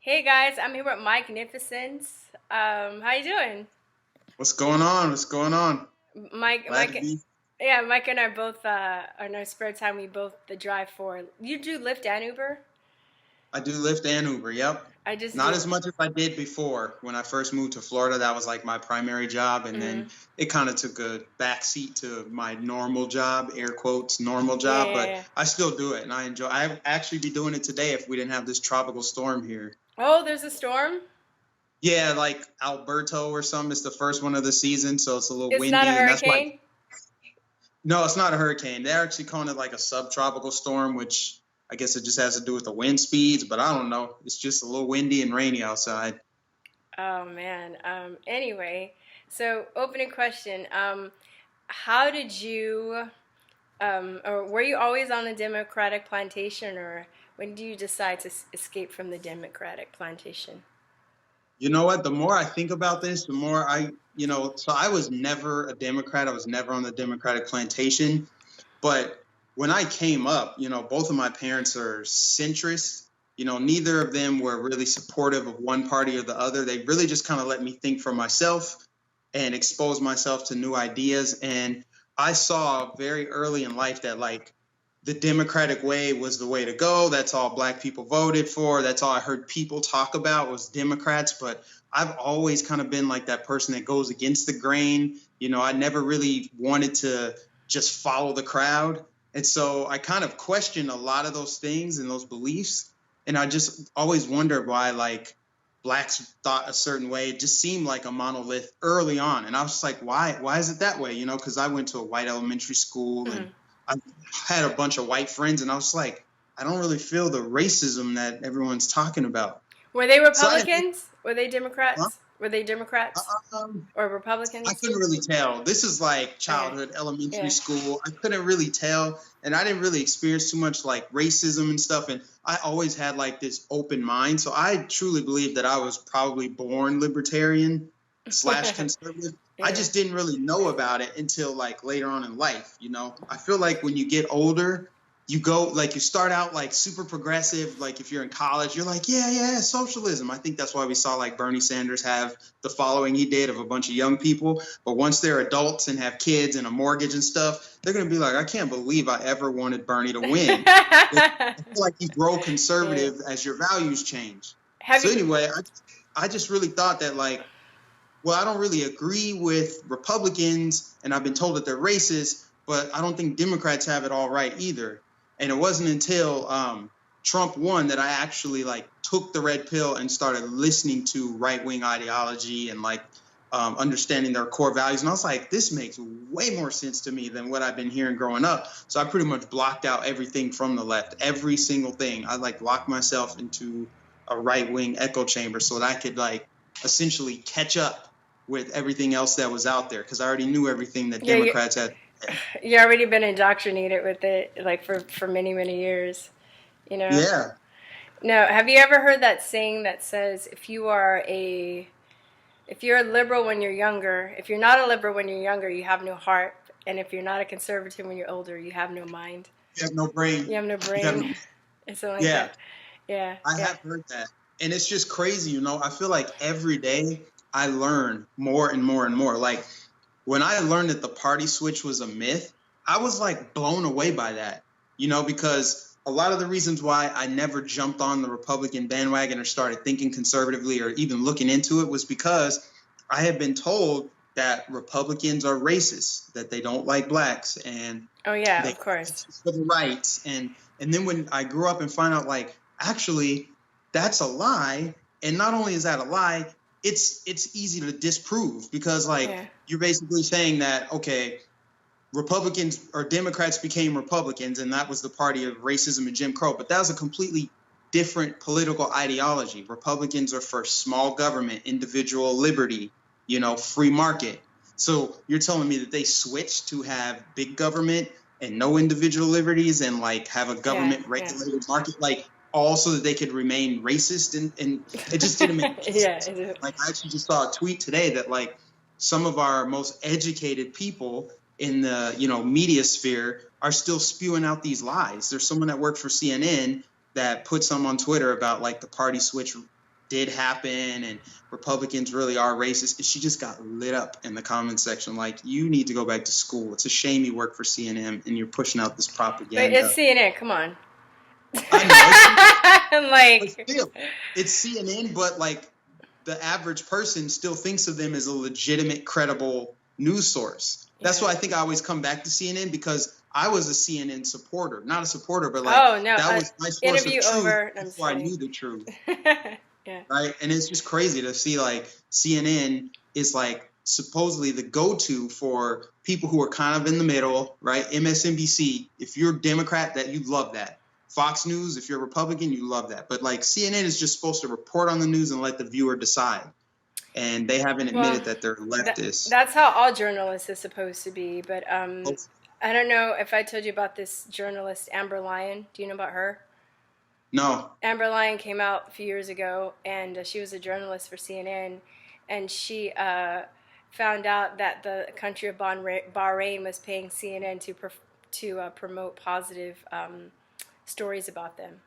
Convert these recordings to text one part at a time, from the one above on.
Hey guys, I'm here with Mike Nificent. How you doing? What's going on? What's going on? Mike, Glad to Mike, be. yeah, Mike and I both on our spare time we both the drive for. You do Lyft and Uber? I do Lyft and Uber. Yep. I just Not do. as much as I did before. When I first moved to Florida, that was like my primary job, and Mm, then it kind of took a backseat to my normal job, air quotes, normal yeah, job. yeah, But yeah. I still do it, and I enjoy. I actually be doing it today if we didn't have this tropical storm here. Oh, there's a storm. Yeah, like Alberto or something. It's the first one of the season, so it's a little It's not a windy, and that's why. hurricane. No, it's not a hurricane. They're actually calling it like a subtropical storm, which I guess it just has to do with the wind speeds, but I don't know. It's just a little windy and rainy outside. Oh man. Anyway, so opening question. How did you, or were you always on the Democratic plantation, or when did you decide to escape from the Democratic plantation? You know what? The more I think about this, the more so I was never a Democrat. I was never on the Democratic plantation. But when I came up, both of my parents are centrist. Neither of them were really supportive of one party or the other. They really just kind of let me think for myself and expose myself to new ideas. And I saw very early in life that like the Democratic way was the way to go. That's all Black people voted for. That's all I heard people talk about was Democrats. But I've always kind of been like that person that goes against the grain. I never really wanted to just follow the crowd. And so I kind of questioned a lot of those things and those beliefs. And I just always wondered why like Blacks thought a certain way. It just seemed like a monolith early on. And I was just like, why is it that way? Because I went to a white elementary school and Mhm. I had a bunch of white friends, and I was like, I don't really feel the racism that everyone's talking about. Were they So I didn't, Republicans? Were they huh? Democrats? Were they Democrats Um, or I Republicans? couldn't really tell. This is like Okay. childhood, elementary Yeah. school. I couldn't really tell, and I didn't really experience too much like racism and stuff. And I always had like this open mind, so I truly believe that I was probably born libertarian slash conservative. I Yeah. just didn't really know about it until like later on in life. I feel like when you get older, you go like you start out like super progressive. Like if you're in college, you're like, yeah, socialism. I think that's why we saw like Bernie Sanders have the following he did of a bunch of young people. But once they're adults and have kids and a mortgage and stuff, they're going to be like, I can't believe I ever wanted Bernie to win. I feel like you grow Yeah. conservative as your values change. Have So you? anyway, I just really thought that like, well, I don't really agree with Republicans, and I've been told that they're racist, but I don't think Democrats have it all right either. And it wasn't until Trump won that I actually like took the red pill and started listening to right wing ideology and like understanding their core values. And I was like, this makes way more sense to me than what I've been hearing growing up. So I pretty much blocked out everything from the left, every single thing. I like locked myself into a right wing echo chamber so that I could like essentially catch up with everything else that was out there because I already knew everything that Yeah, Democrats had. you already been indoctrinated with it, like for many many years. You know. Yeah. No. Have you ever heard that saying that says if you're a liberal when you're younger, if you're not a liberal when you're younger, you have no heart, and if you're not a conservative when you're older, you have no mind. You have no brain. You have no You have brain, no, and something like yeah, that. Yeah, I yeah, have heard that. And it's just crazy, I feel like every day I learn more and more and more. Like when I learned that the party switch was a myth, I was like blown away by that, because a lot of the reasons why I never jumped on the Republican bandwagon or started thinking conservatively or even looking into it was because I had been told that Republicans are racist, that they don't like blacks and oh yeah, they of course. civil rights. And then when I grew up and find out like actually that's a lie, and not only is that a lie, it's easy to disprove because like Yeah, you're basically saying that okay, Republicans or Democrats became Republicans and that was the party of racism and Jim Crow, but that was a completely different political ideology. Republicans are for small government, individual liberty, free market. So you're telling me that they switched to have big government and no individual liberties and like have a yeah, government yeah, regulated market, like all so that they could remain racist, and it just didn't make yeah. sense. Like I actually just saw a tweet today that like some of our most educated people in the media sphere are still spewing out these lies. There's someone that worked for CNN that put some on Twitter about like the party switch did happen and Republicans really are racist. And she just got lit up in the comment section. Like, you need to go back to school. It's a shame you work for CNN and you're pushing out this propaganda. But it's CNN. Come on. I know. Like, but still, it's CNN, but like the average person still thinks of them as a legitimate, credible news source. That's why I think I always come back to CNN, because I was a CNN supporter. Not a supporter, but like, that was my source of truth before I knew the truth. Yeah. Right? And it's just crazy to see like CNN is like supposedly the go-to for people who are kind of in the middle, right? MSNBC, if you're a Democrat, that you love that. Fox News, if you're a Republican, you love that. But like CNN is just supposed to report on the news and let the viewer decide. And they haven't admitted that they're leftist. That's how all journalists are supposed to be. But I don't know if I told you about this journalist, Amber Lyon. Do you know about her? No. Amber Lyon came out a few years ago, and she was a journalist for CNN. And she found out that the country of Bahrain was paying CNN to promote positive stories about them.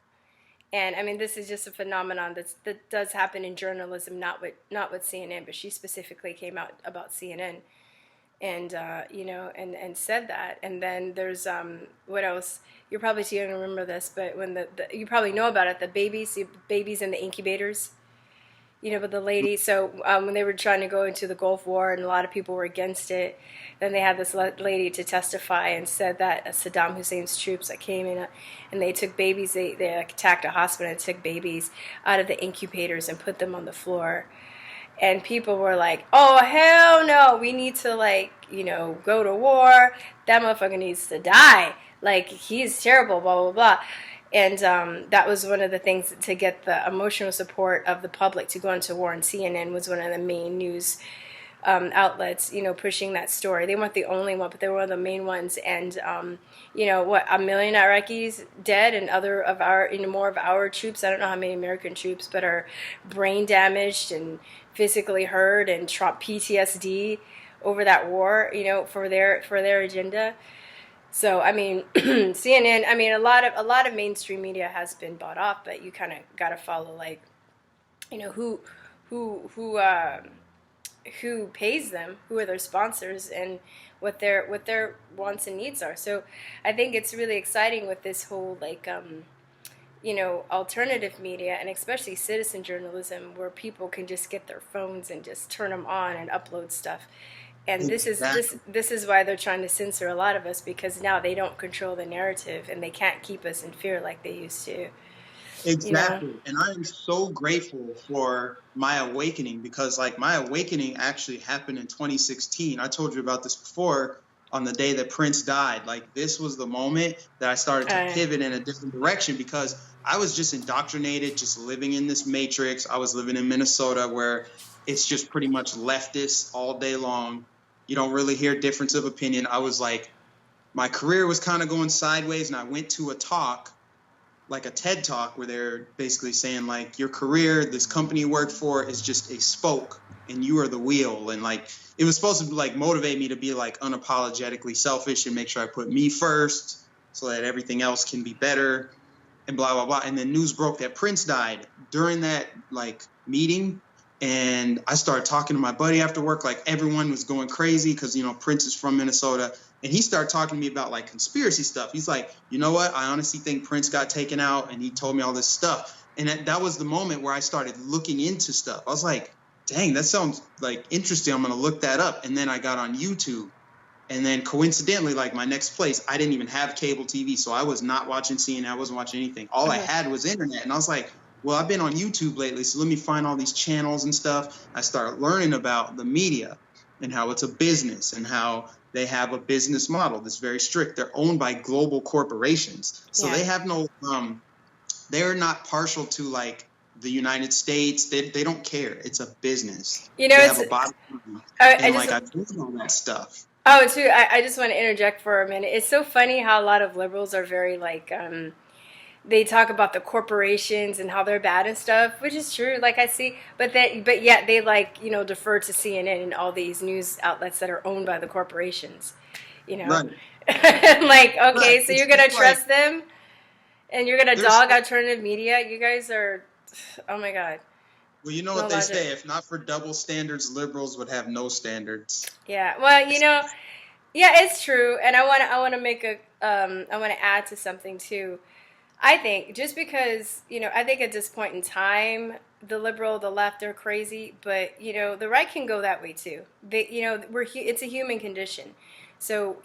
And I mean, this is just a phenomenon that does happen in journalism, not with CNN, but she specifically came out about CNN, and and said that. And then there's what else? You're probably too young to remember this, but when you probably know about it, the babies in the incubators. But the lady, so when they were trying to go into the Gulf War and a lot of people were against it, then they had this lady to testify and said that Saddam Hussein's troops that came in and they took babies, they attacked a hospital and took babies out of the incubators and put them on the floor. And people were like, oh, hell no, we need to go to war. That motherfucker needs to die. Like, he's terrible, blah, blah, blah. And that was one of the things to get the emotional support of the public to go into war. And CNN was one of the main news outlets, pushing that story. They weren't the only one, but they were one of the main ones. And, 1 million Iraqis dead, and more of our troops, I don't know how many American troops, but are brain damaged and physically hurt and PTSD over that war, for their agenda. So I mean, CNN. I mean, a lot of mainstream media has been bought off, but you kind of got to follow who pays them, who are their sponsors, and what their wants and needs are. So I think it's really exciting with this whole alternative media, and especially citizen journalism, where people can just get their phones and just turn them on and upload stuff. And this is why they're trying to censor a lot of us, because now they don't control the narrative and they can't keep us in fear like they used to. Exactly. And I am so grateful for my awakening, because my awakening actually happened in 2016. I told you about this before, on the day that Prince died. This was the moment that I started to pivot in a different direction, because I was just indoctrinated, just living in this matrix. I was living in Minnesota, where it's just pretty much leftist all day long. You don't really hear difference of opinion. I was my career was kind of going sideways, and I went to a talk, a TED talk, where they're basically saying your career, this company you work for, is just a spoke and you are the wheel. And it was supposed to motivate me to be unapologetically selfish and make sure I put me first so that everything else can be better and blah, blah, blah. And then news broke that Prince died during that meeting. And I started talking to my buddy after work. Everyone was going crazy because, Prince is from Minnesota. And he started talking to me about conspiracy stuff. He's like, you know what? I honestly think Prince got taken out. And he told me all this stuff. And that was the moment where I started looking into stuff. I was like, dang, that sounds interesting. I'm going to look that up. And then I got on YouTube. And then coincidentally, my next place, I didn't even have cable TV. So I was not watching CNN. I wasn't watching anything. All I had was internet. And I was like, well, I've been on YouTube lately, so let me find all these channels and stuff. I started learning about the media and how it's a business and how they have a business model that's very strict. They're owned by global corporations. So they have no they're not partial to the United States. They don't care. It's a business. They have a bottom line. I do all that stuff. Oh, too, I just want to interject for a minute. It's so funny how a lot of liberals are very they talk about the corporations and how they're bad and stuff, which is true. I see, but yet they defer to CNN and all these news outlets that are owned by the corporations. Right. Okay, so you're gonna trust them, and you're gonna dog alternative media. You guys are, oh my god. Well, you know No what they logic. say, if not for double standards, liberals would have no standards. Yeah. Well, yeah, it's true. And I want to make I want to add to something too. I think just because, I think at this point in time, the left, they're crazy, but, the right can go that way too. It's a human condition. So,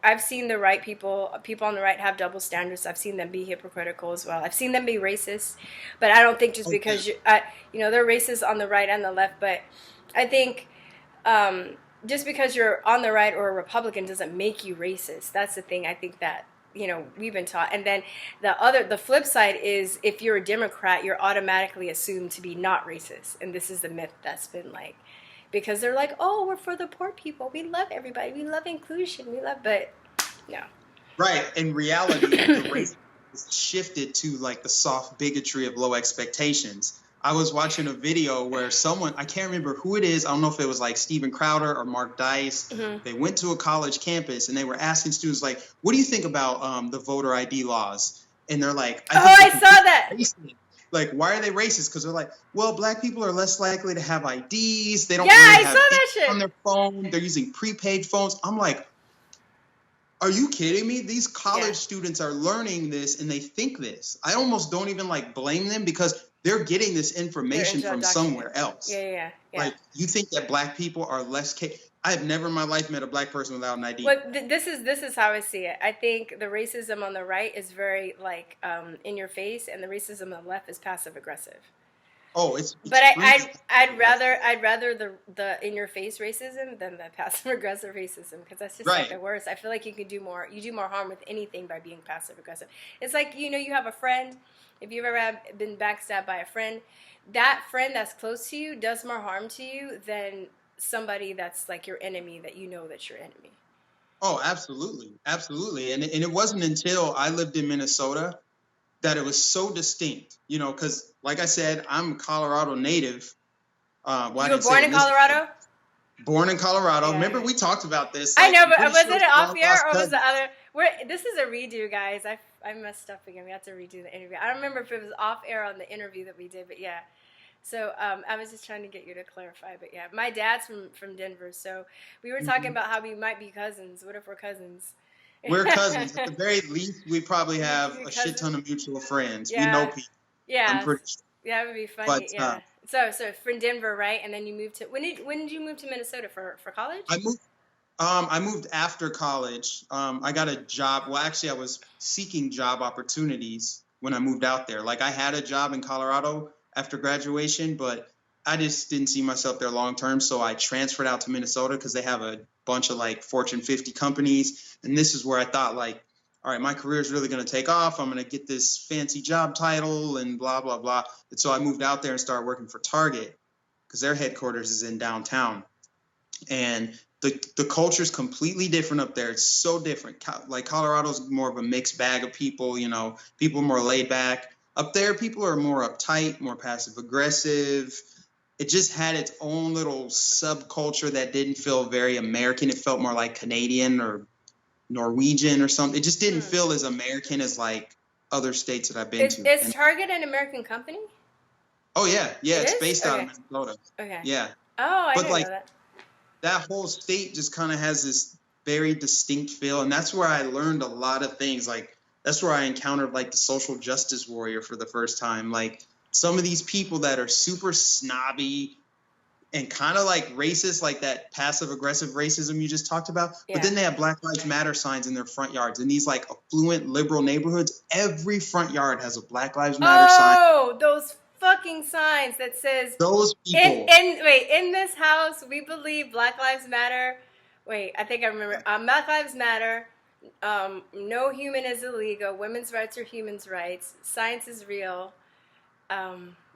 I've seen the right people on the right have double standards. I've seen them be hypocritical as well. I've seen them be racist, but I don't think just because they're racist on the right and the left, but I think, just because you're on the right or a Republican doesn't make you racist. That's the thing. I think that, we've been taught. And then the flip side is if you're a Democrat, you're automatically assumed to be not racist. And this is the myth that's been because they're like, oh, we're for the poor people. We love everybody. We love inclusion. But no. Right. In reality, the race is shifted to the soft bigotry of low expectations. I was watching a video where someone, I can't remember who it is. I don't know if it was Steven Crowder or Mark Dice. Mm-hmm. They went to a college campus and they were asking students what do you think about the voter ID laws? And they're like, I saw that. Racist. Why are they racist? Because they're like, well, black people are less likely to have IDs. They don't really have that shit on their phone. They're using prepaid phones. I'm like, are you kidding me? These college students are learning this and they think this. I almost don't even blame them because they're getting this information from somewhere else. Yeah. You think that black people are less I have never in my life met a black person without an ID. Well, this is how I see it. I think the racism on the right is very in your face, and the racism on the left is passive aggressive. Oh, it's but I'd rather the in your face racism than the passive aggressive racism, because that's just the worst. I feel like you do more harm with anything by being passive aggressive. It's you have a friend. If you've ever been backstabbed by a friend, that friend that's close to you does more harm to you than somebody that's your enemy that that's your enemy. Oh, absolutely. Absolutely. And it wasn't until I lived in Minnesota that it was so distinct, because like I said, I'm a Colorado native. You were born in Colorado? Born in Colorado. Yeah. Remember we talked about this. I know, but was it off air or was the other? This is a redo, guys. I messed up again. We have to redo the interview. I don't remember if it was off air on the interview that we did, but yeah. So I was just trying to get you to clarify, but yeah, my dad's from Denver, so we were talking about how we might be cousins. What if we're cousins? We're cousins. At the very least, we probably have a shit ton of mutual friends. Yeah. We know people. Yeah. I'm pretty sure. Yeah, that would be funny. But, yeah. So from Denver, right? And then you moved to when did you move to Minnesota for college? I moved after college. I got a job. Well, actually, I was seeking job opportunities when I moved out there. I had a job in Colorado after graduation, but I just didn't see myself there long term. So I transferred out to Minnesota because they have a bunch of Fortune 50 companies. And this is where I thought all right, my career is really going to take off. I'm going to get this fancy job title and blah, blah, blah. And so I moved out there and started working for Target because their headquarters is in downtown. And the culture is completely different up there. It's so different. Colorado's more of a mixed bag of people, people are more laid back. Up there, people are more uptight, more passive aggressive. It just had its own little subculture that didn't feel very American. It felt more like Canadian or Norwegian or something. It just didn't feel as American as other states that I've been to. Is Target an American company? Oh yeah, it's based out of Minnesota. Okay. Yeah. Oh, I didn't know that. That whole state just kind of has this very distinct feel, and that's where I learned a lot of things. That's where I encountered the social justice warrior for the first time. Some of these people that are super snobby and kind of racist, that passive aggressive racism you just talked about. Yeah. But then they have Black Lives Matter signs in their front yards. In these affluent liberal neighborhoods, every front yard has a Black Lives Matter sign. Oh, those fucking signs that says those people. In this house we believe Black Lives Matter. Wait, I think I remember. Black Lives Matter. No human is illegal. Women's rights are human's rights. Science is real.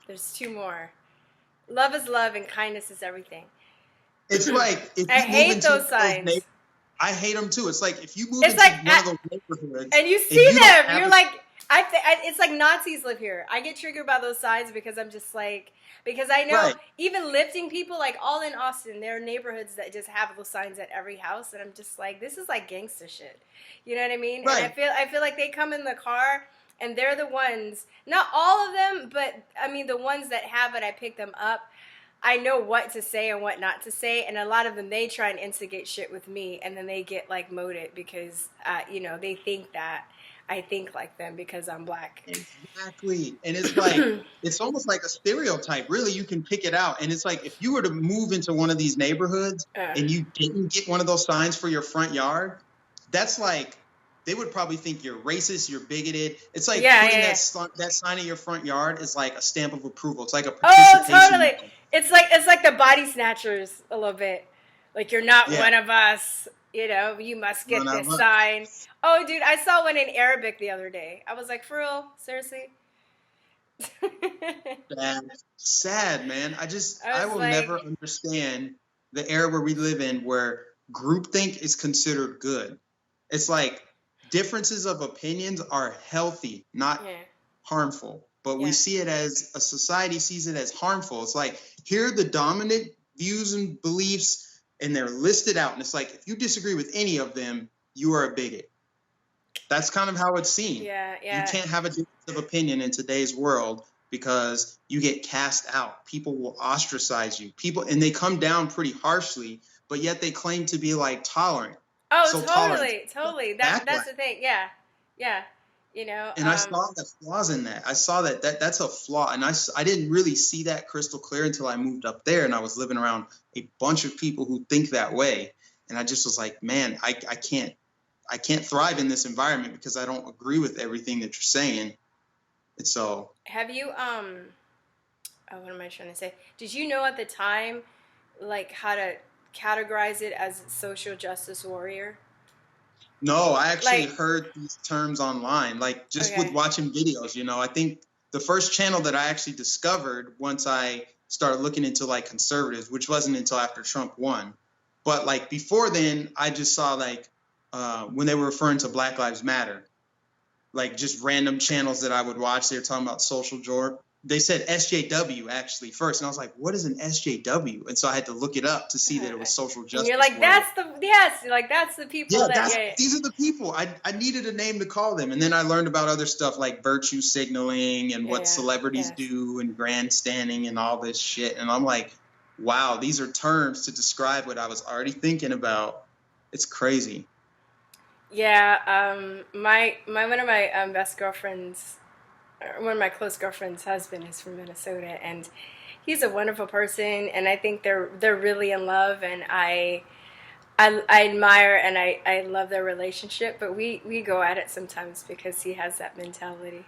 There's two more. Love is love and kindness is everything. It's if I hate those signs. I hate them too. It's if you move into one of those neighborhoods and you see them, you're it's like Nazis live here. I get triggered by those signs because I'm just because I know even lifting people all in Austin, there are neighborhoods that just have those signs at every house, and I'm just this is gangster shit. You know what I mean? Right. And I feel like they come in the car and they're the ones, not all of them, but I mean the ones that have it, I pick them up. I know what to say and what not to say, and a lot of them, they try and instigate shit with me, and then they get like moted because you know, they think that I think like them because I'm black. Exactly. And it's like, it's almost like a stereotype. Really, you can pick it out. And it's like, if you were to move into one of these neighborhoods and you didn't get one of those signs for your front yard, that's like, they would probably think you're racist, you're bigoted. It's like putting that sign in your front yard is like a stamp of approval. It's like a participation. Oh, totally. It's like the body snatchers a little bit. Like, you're not one of us. You know, you must get this sign. Oh, dude, I saw one in Arabic the other day. I was like, for real? Seriously? Sad, man. I will never understand the era where we live in where groupthink is considered good. It's like differences of opinions are healthy, not harmful. But we see it as, a society sees it as harmful. It's like, here are the dominant views and beliefs, and they're listed out. And it's like, if you disagree with any of them, you are a bigot. That's kind of how it's seen. Yeah. You can't have a difference of opinion in today's world because you get cast out. People will ostracize you. And they come down pretty harshly, but yet they claim to be like tolerant. Oh, so totally. That's the thing. Yeah. You know, and I saw the flaws in that. I saw that's a flaw, and I didn't really see that crystal clear until I moved up there, and I was living around a bunch of people who think that way, and I just was like, man, I can't thrive in this environment because I don't agree with everything that you're saying. And so, have you what am I trying to say? Did you know at the time, like, how to categorize it as social justice warrior? No, I actually heard these terms online, like just with watching videos, you know. I think the first channel that I actually discovered once I started looking into like conservatives, which wasn't until after Trump won. But like before then, I just saw like when they were referring to Black Lives Matter, like just random channels that I would watch. They were talking about social justice. They said SJW actually first, and I was like, "What is an SJW?" And so I had to look it up to see that it was social justice. And you're like, "That's the that's the people." These are the people. I needed a name to call them, and then I learned about other stuff like virtue signaling and what celebrities do and grandstanding and all this shit. And I'm like, "Wow, these are terms to describe what I was already thinking about." It's crazy. Yeah, my one of my best girlfriends. One of my close girlfriend's husband is from Minnesota, and he's a wonderful person, and I think they're really in love, and I admire and I love their relationship, but we go at it sometimes because he has that mentality.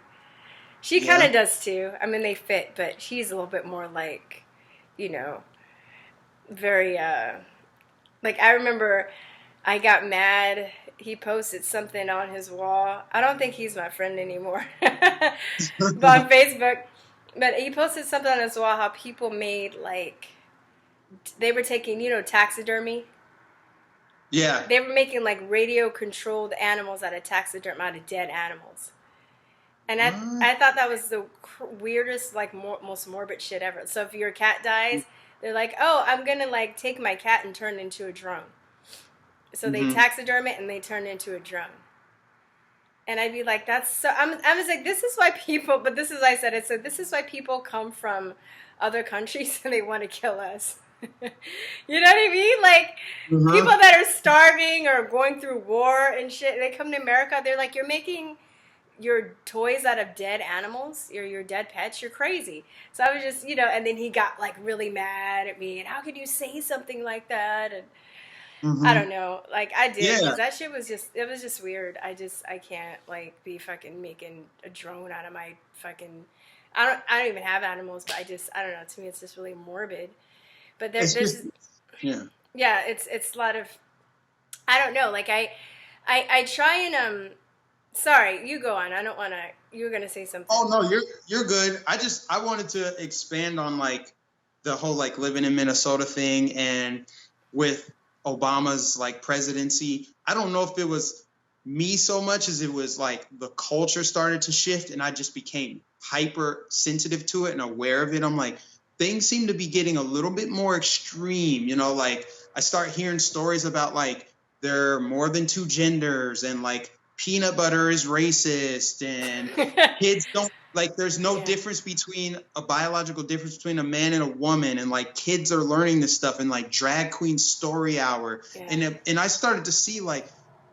She kind of does too. I mean, they fit, but she's a little bit more like, you know, very like, I remember I got mad. He posted something on his wall. I don't think he's my friend anymore, but on Facebook. But he posted something on his wall how people made, like, they were taking, you know, taxidermy. Yeah. They were making like radio-controlled animals out of taxidermy, out of dead animals. And I thought that was the weirdest, like, most morbid shit ever. So if your cat dies, they're like, oh, I'm gonna like take my cat and turn it into a drone. So they taxiderm it and they turn it into a drone. And I'd be like, that's so, I was like, this is why people, but this is, I said it, so this is why people come from other countries and they want to kill us. You know what I mean? Like, people that are starving or going through war and shit, they come to America, they're like, you're making your toys out of dead animals, your dead pets, you're crazy. So I was just, you know, and then he got like really mad at me, and how could you say something like that? And I don't know. Like, I did, because that shit was just, it was just weird. I can't, like, be fucking making a drone out of my fucking, I don't even have animals, but I don't know. To me, it's just really morbid. But there's it's a lot of, I don't know. Like, I try and, sorry, you go on. I don't want to, you were going to say something. Oh, no, you're good. I wanted to expand on, like, the whole, like, living in Minnesota thing, and with Obama's like presidency. I don't know if it was me so much as it was like the culture started to shift, and I just became hyper sensitive to it and aware of it. I'm like, things seem to be getting a little bit more extreme, you know, like I start hearing stories about like there are more than two genders, and like peanut butter is racist and kids don't like, there's no difference between a biological difference between a man and a woman, and like kids are learning this stuff, and like drag queen story hour. And I started to see like,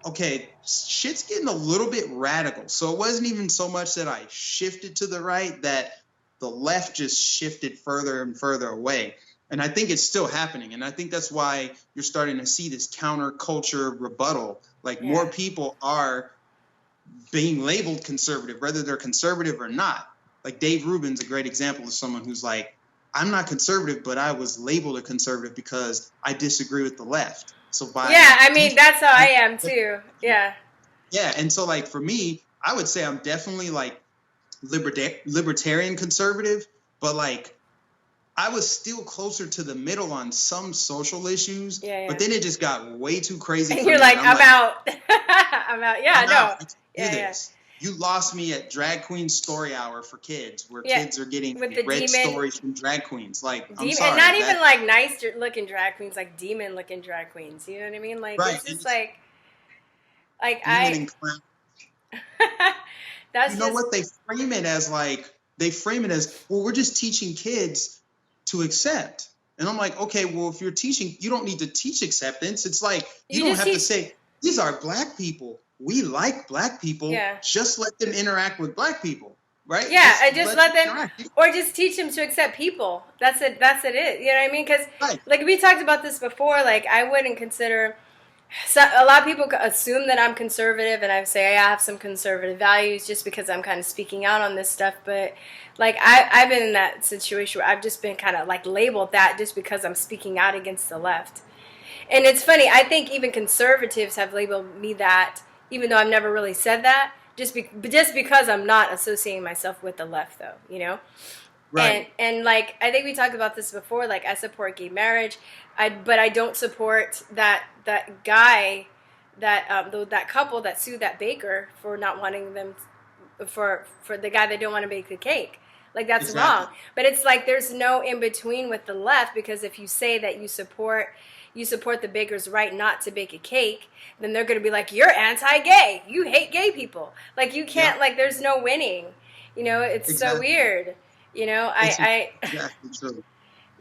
okay, shit's getting a little bit radical. So it wasn't even so much that I shifted to the right, that the left just shifted further and further away. And I think it's still happening. And I think that's why you're starting to see this counterculture rebuttal. Like more people are being labeled conservative, whether they're conservative or not. Like Dave Rubin's a great example of someone who's like, I'm not conservative, but I was labeled a conservative because I disagree with the left. So I mean, that's how I am too. Yeah. Yeah. And so like for me, I would say I'm definitely like libertarian conservative, but like I was still closer to the middle on some social issues. But then it just got way too crazy. And you're like, I'm out. I'm out. Yeah, no. You lost me at drag queen story hour for kids, where kids are getting read stories from drag queens. Like, I'm sorry, and not even like nice looking drag queens, like demon looking drag queens. You know what I mean? Like, it's just like that's, you know what, they frame it as like, well, we're just teaching kids to accept. And I'm like, okay, well, if you're teaching, you don't need to teach acceptance. It's like, you don't have to say, these are black people. We like black people. Just let them interact with black people, right? Yeah, just let them, or just teach them to accept people. That's it. You know what I mean? Because like we talked about this before, like I wouldn't consider. So a lot of people assume that I'm conservative, and I say I have some conservative values just because I'm kind of speaking out on this stuff. But like I've been in that situation where I've just been kind of like labeled that just because I'm speaking out against the left. And it's funny, I think even conservatives have labeled me that, even though I've never really said that, just because I'm not associating myself with the left, though, you know? Right. And like, I think we talked about this before, like, I support gay marriage, but I don't support that guy, that couple that sued that baker for not wanting them, for the guy that don't want to bake the cake. Like, that's wrong. But it's like, there's no in between with the left, because if you say that you support the baker's right not to bake a cake, then they're going to be like, you're anti-gay. You hate gay people. Like, you can't, like, there's no winning. You know, it's so weird. You know, exactly true.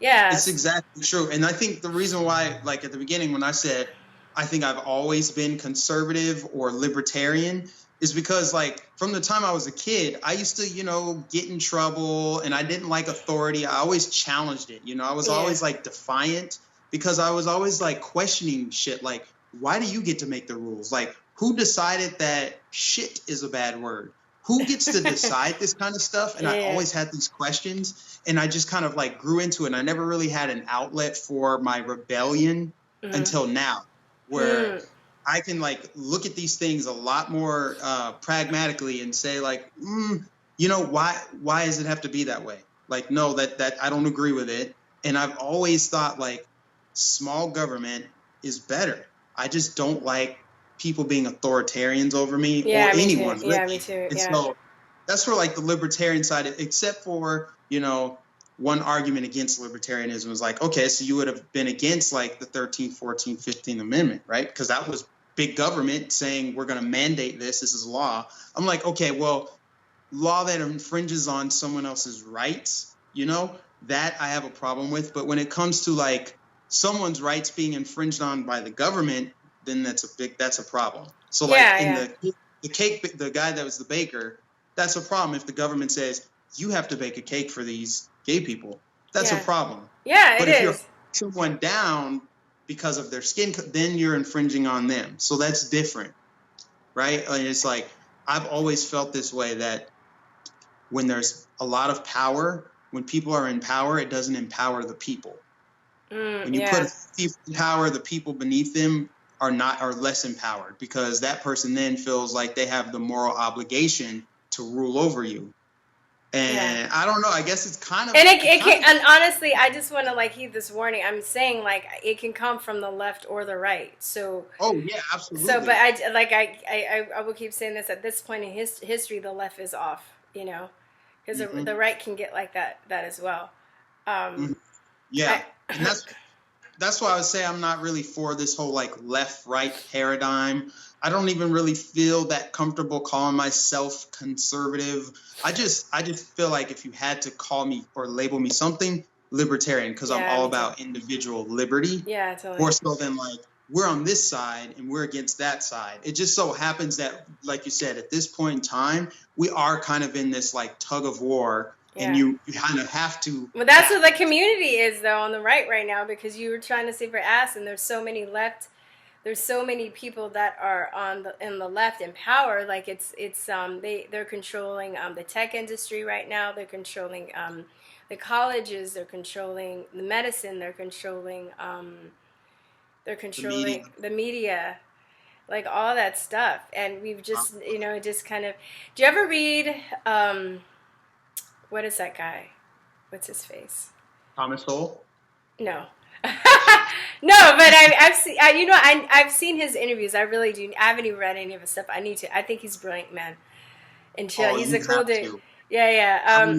Yeah. It's exactly true. And I think the reason why, like at the beginning when I said, I think I've always been conservative or libertarian, is because like from the time I was a kid, I used to, you know, get in trouble, and I didn't like authority. I always challenged it. You know, I was always like defiant, because I was always like questioning shit. Like, why do you get to make the rules? Like, who decided that shit is a bad word? Who gets to decide this kind of stuff? And I always had these questions, and I just kind of like grew into it. And I never really had an outlet for my rebellion until now, where I can like look at these things a lot more pragmatically and say like, you know, why does it have to be that way? Like, no, that I don't agree with it. And I've always thought like small government is better. I just don't like people being authoritarians over me or anyone. Yeah, me too. And so that's where like the libertarian side, except for, you know, one argument against libertarianism was like, okay, so you would have been against like the 13th, 14th, 15th Amendment, right? Because that was big government saying we're going to mandate this is law. I'm like, okay, well, law that infringes on someone else's rights, you know, that I have a problem with. But when it comes to like someone's rights being infringed on by the government, then that's a problem. So like the cake, the guy that was the baker, that's a problem. If the government says you have to bake a cake for these gay people, that's a problem. Yeah, but if you're someone down because of their skin, then you're infringing on them. So that's different, right? And it's like, I've always felt this way, that when there's a lot of power, when people are in power, it doesn't empower the people. When you put people in power, the people beneath them are less empowered, because that person then feels like they have the moral obligation to rule over you. And I don't know, I guess it's kind of, and it can, and honestly, I just want to like heed this warning. I'm saying like it can come from the left or the right. So absolutely. So but I will keep saying this, at this point in history, the left is off, you know, because the right can get like that as well. And that's why I would say I'm not really for this whole like left-right paradigm. I don't even really feel that comfortable calling myself conservative. I just feel like if you had to call me or label me something, libertarian, because I'm all about individual liberty. Yeah, totally. More so than like we're on this side and we're against that side. It just so happens that, like you said, at this point in time, we are kind of in this like tug of war. Yeah. And you kind of have to. Well, that's what the community is, though, on the right now, because you were trying to save your ass, and there's so many left. There's so many people that are in the left in power. Like they're controlling the tech industry right now. They're controlling the colleges. They're controlling the medicine. They're controlling the media, like all that stuff. And we've just just kind of. Do you ever read? What is that guy? What's his face? Thomas Sowell? No. No, but I've seen I've seen his interviews. I really do. I haven't even read any of his stuff. I need to. I think he's brilliant, man. And chill. He's a cool dude. Yeah.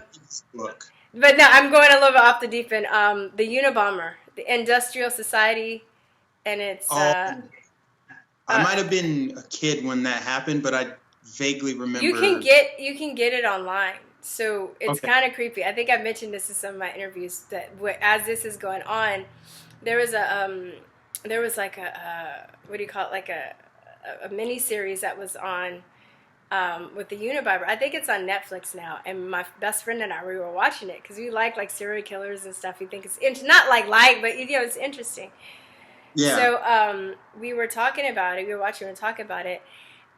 But no, I'm going a little bit off the deep end. The Unibomber, the Industrial Society, and it's. I might have been a kid when that happened, but I vaguely remember. You can get it online. So it's kind of creepy. I think I've mentioned this in some of my interviews that as this is going on, there was like a what do you call it, like a mini series that was on with the Unibomber. I think it's on Netflix now, and my best friend and I, we were watching it because we like serial killers and stuff. We think it's not like but it's interesting. Yeah. So we were talking about it. We were watching and talk about it,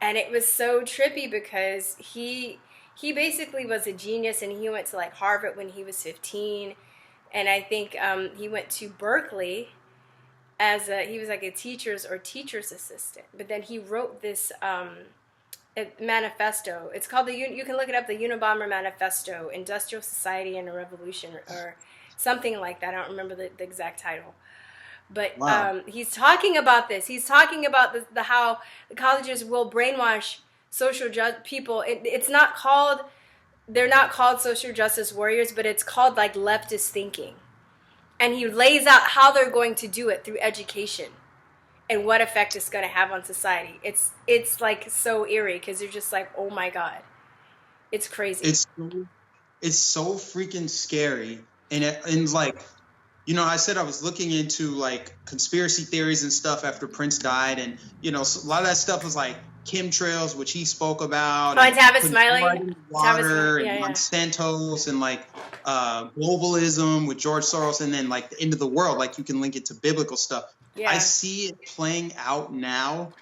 and it was so trippy because he basically was a genius, and he went to like Harvard when he was 15, and I think he went to Berkeley as he was like a teacher's assistant. But then he wrote this manifesto. It's called you can look it up, the Unibomber Manifesto, Industrial Society and a Revolution, or something like that. I don't remember the exact title. But wow. He's talking about this. He's talking about the how the colleges will brainwash social people. It's not called. They're not called social justice warriors, but it's called like leftist thinking. And he lays out how they're going to do it through education, and what effect it's going to have on society. It's like so eerie because you're just like, oh my god, it's crazy. It's so freaking scary, and like. I said I was looking into like conspiracy theories and stuff after Prince died, and so a lot of that stuff was like chemtrails, which he spoke about. Oh, and Tavis, Smiley, water, and Monsanto's, and like globalism with George Soros, and then like the end of the world. Like you can link it to biblical stuff. Yeah. I see it playing out now,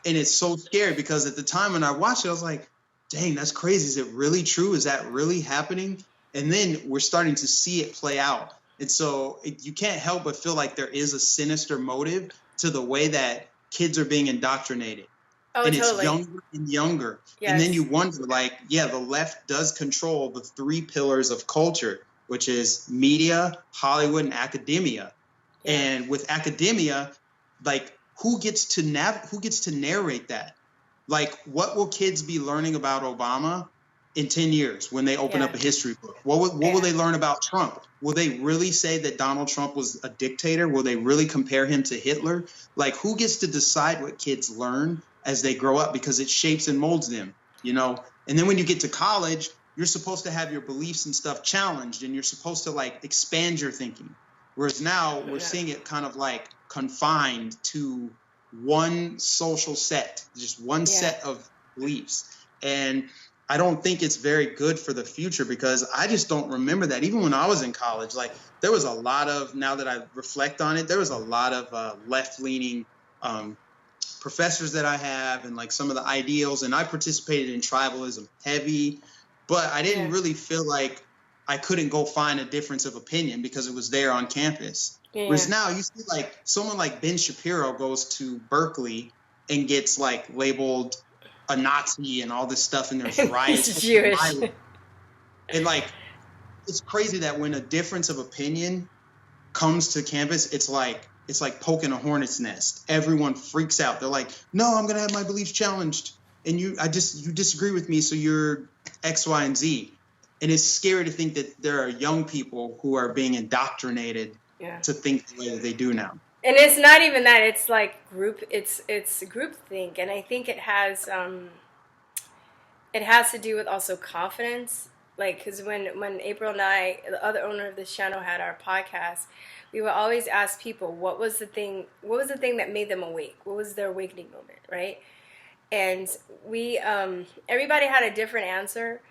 and it's so scary because at the time when I watched it, I was like, "Dang, that's crazy! Is it really true? Is that really happening?" And then we're starting to see it play out. And so you can't help but feel like there is a sinister motive to the way that kids are being indoctrinated. Oh, and totally. It's younger and younger. Yes. And then you wonder, like, the left does control the three pillars of culture, which is media, Hollywood, and academia. Yeah. And with academia, like, who gets to narrate that? Like, what will kids be learning about Obama in 10 years when they open up a history book? What will they learn about Trump? Will they really say that Donald Trump was a dictator? Will they really compare him to Hitler? Like, who gets to decide what kids learn as they grow up? Because it shapes and molds them, And then when you get to college, you're supposed to have your beliefs and stuff challenged, and you're supposed to like expand your thinking. Whereas now we're seeing it kind of like confined to one social set, just one set of beliefs. And I don't think it's very good for the future because I just don't remember that. Even when I was in college, like there was a lot of, now that I reflect on it, there was a lot of left-leaning professors that I have, and like some of the ideals, and I participated in tribalism heavy, but I didn't really feel like I couldn't go find a difference of opinion because it was there on campus. Yeah. Whereas now you see like someone like Ben Shapiro goes to Berkeley and gets like labeled a Nazi and all this stuff, and there's riots. He's Jewish. And like, it's crazy that when a difference of opinion comes to campus, it's like poking a hornet's nest. Everyone freaks out. They're like, "No, I'm gonna have my beliefs challenged, and you disagree with me, so you're X, Y, and Z." And it's scary to think that there are young people who are being indoctrinated to think the way that they do now. And it's not even that. It's like group. It's group think, and I think it has to do with also confidence. Like, because when April and I, the other owner of this channel, had our podcast, we would always ask people what was the thing that made them awake, what was their awakening moment, right? And we everybody had a different answer,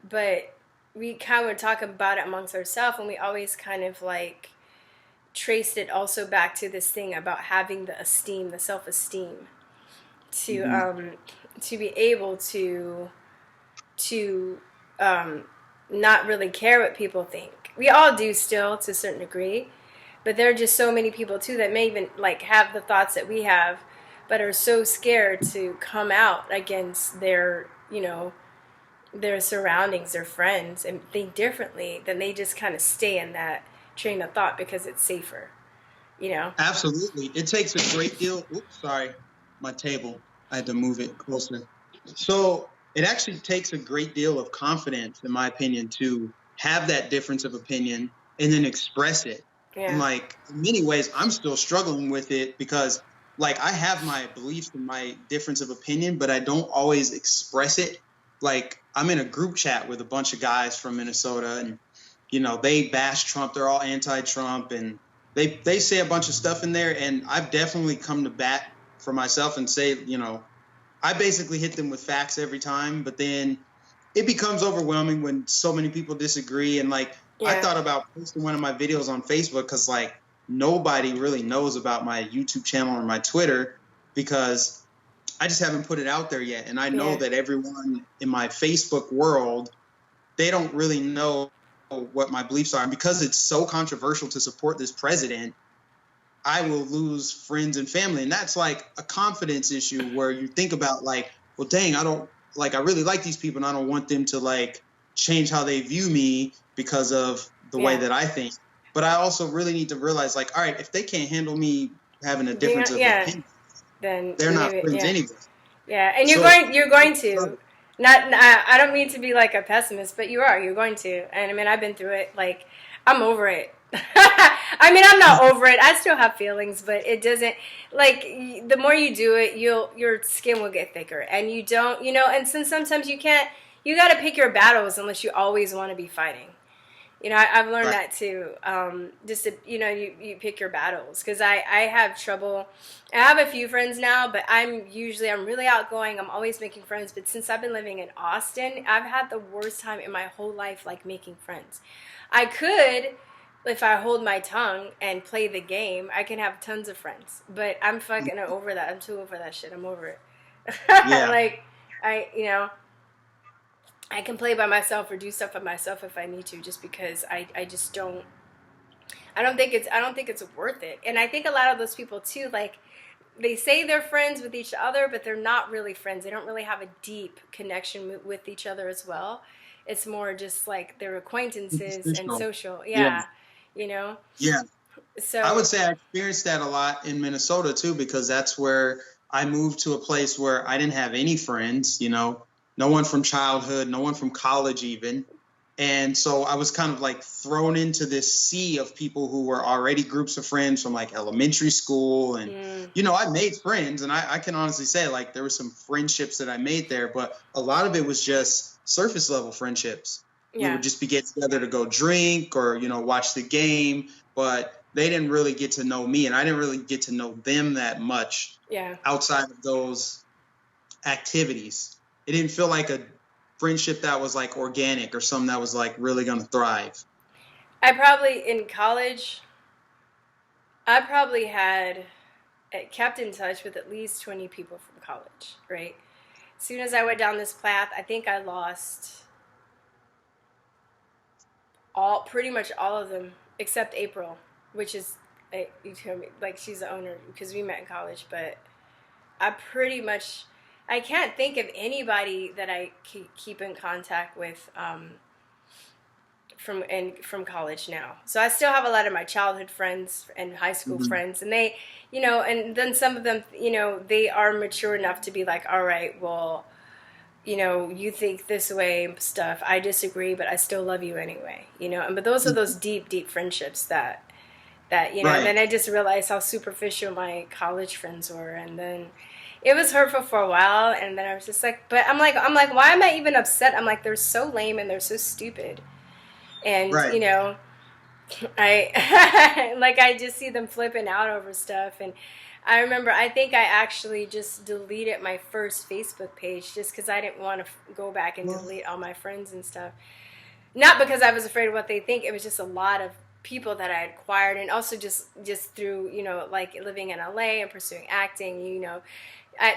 but we kind of would talk about it amongst ourselves, and we always kind of like traced it also back to this thing about having the esteem, the self-esteem, to be able to not really care what people think. We all do still to a certain degree, but there are just so many people too that may even like have the thoughts that we have, but are so scared to come out against their, their surroundings, their friends, and think differently. Then they just kind of stay in that train of thought because it's safer, Absolutely. It takes a great deal. Oops, sorry, my table. I had to move it closer. So it actually takes a great deal of confidence, in my opinion, to have that difference of opinion and then express it. Yeah. And like in many ways, I'm still struggling with it because like I have my beliefs and my difference of opinion, but I don't always express it. Like I'm in a group chat with a bunch of guys from Minnesota, and they bash Trump. They're all anti-Trump, and they say a bunch of stuff in there. And I've definitely come to bat for myself and say, I basically hit them with facts every time, but then it becomes overwhelming when so many people disagree. And like, Yeah. I thought about posting one of my videos on Facebook because like nobody really knows about my YouTube channel or my Twitter because I just haven't put it out there yet. And I know that everyone in my Facebook world, they don't really know what my beliefs are. And because it's so controversial to support this president, I will lose friends and family. And that's like a confidence issue where you think about like, well, dang, I really like these people and I don't want them to like change how they view me because of the way that I think. But I also really need to realize like, all right, if they can't handle me having a difference of opinion, then they're not friends anyway. Yeah, and you're going to. I don't mean to be like a pessimist, but you're going to. And I mean, I've been through it. Like, I'm over it. I mean, I'm not over it. I still have feelings, but it doesn't, like, the more you do it, your skin will get thicker. And you don't, and since sometimes you got to pick your battles unless you always want to be fighting. I've learned that too. Just to, you pick your battles, because I have trouble. I have a few friends now, but I'm really outgoing. I'm always making friends. But since I've been living in Austin, I've had the worst time in my whole life, like, making friends. I could, if I hold my tongue and play the game, I can have tons of friends. But I'm fucking over that. I'm too over that shit. I'm over it. Yeah. Like, I can play by myself or do stuff by myself if I need to, just because I just don't. I don't think it's worth it. And I think a lot of those people too, like, they say they're friends with each other, but they're not really friends. They don't really have a deep connection with each other as well. It's more just like they're acquaintances and social. Yeah. Yeah. So I would say I experienced that a lot in Minnesota too, because that's where I moved to a place where I didn't have any friends, no one from childhood, no one from college even. And so I was kind of like thrown into this sea of people who were already groups of friends from like elementary school. And, I made friends, and I can honestly say like there were some friendships that I made there, but a lot of it was just surface level friendships. We would just be getting together to go drink or, watch the game, but they didn't really get to know me, and I didn't really get to know them that much outside of those activities. It didn't feel like a friendship that was like organic or something that was like really going to thrive. In college, I probably had kept in touch with at least 20 people from college, right? As soon as I went down this path, I think I lost pretty much all of them except April, which is, you tell me, like, she's the owner because we met in college, but I can't think of anybody that I keep in contact with from college now. So I still have a lot of my childhood friends and high school friends, and they, and then some of them, they are mature enough to be like, all right, well, you think this way and stuff. I disagree, but I still love you anyway, but those are those deep, deep friendships that that, you know, Right. and then I just realized how superficial my college friends were. And then it was hurtful for a while. And then I was just like, but I'm like, why am I even upset? I'm like, they're so lame and they're so stupid. And, Right. you know, I just see them flipping out over stuff. And I remember, I think I actually just deleted my first Facebook page just because I didn't want to go back and delete all my friends and stuff. Not because I was afraid of what they think. It was just a lot of people that I had acquired, and also just through, you know, like living in LA and pursuing acting, you know.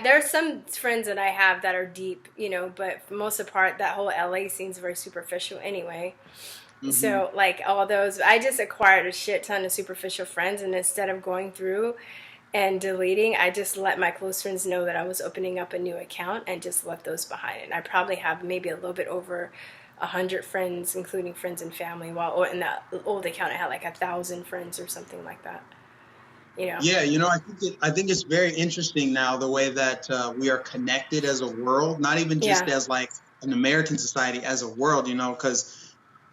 There are some friends that I have that are deep, you know, but for most of the part, that whole LA scene's very superficial anyway. Mm-hmm. So, like, all those, I just acquired a shit ton of superficial friends, and instead of going through and deleting, I just let my close friends know that I was opening up a new account and just left those behind. And I probably have maybe a little bit over 100 friends, including friends and family, while in that old account I had like 1,000 friends or something like that. You know? Yeah, you know, I think it's very interesting now the way that we are connected as a world, not even just as like an American society, as a world, you know, because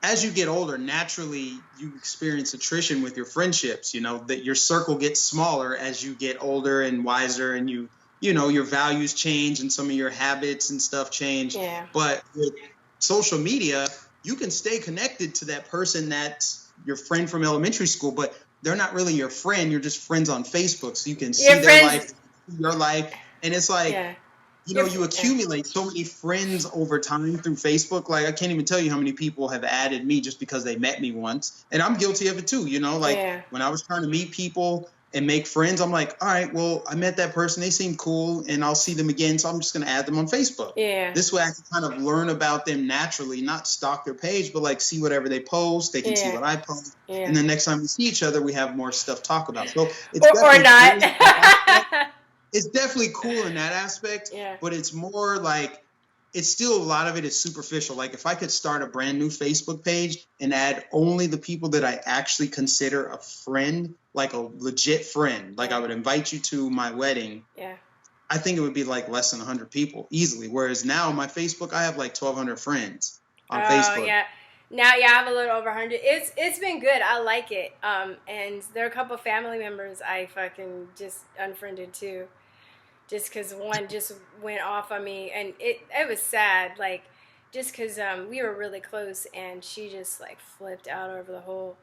as you get older, naturally you experience attrition with your friendships, you know, that your circle gets smaller as you get older and wiser, and you know, your values change and some of your habits and stuff change. Yeah. But with social media, you can stay connected to that person that's your friend from elementary school, but they're not really your friend. You're just friends on Facebook. So you can see their life, your life. And it's like, you know, you accumulate so many friends over time through Facebook. Like, I can't even tell you how many people have added me just because they met me once. And I'm guilty of it too, you know, like when I was trying to meet people and make friends, I'm like, all right, well, I met that person. They seem cool and I'll see them again. So I'm just going to add them on Facebook. Yeah. This way I can kind of learn about them naturally, not stalk their page, but like see whatever they post. They can see what I post. And then next time we see each other, we have more stuff to talk about. So it's or not. It's definitely cool in that aspect, but it's more like, it's still, a lot of it is superficial. Like if I could start a brand new Facebook page and add only the people that I actually consider a friend, like a legit friend, like I would invite you to my wedding. Yeah. I think it would be like less than 100 people easily. Whereas now my Facebook, I have like 1,200 friends on Facebook. Oh, yeah. Now, I have a little over 100. It's been good. I like it. And there are a couple family members I fucking just unfriended too. Just because one just went off on me, and it was sad, like, just because we were really close, and she just, like, flipped out over the whole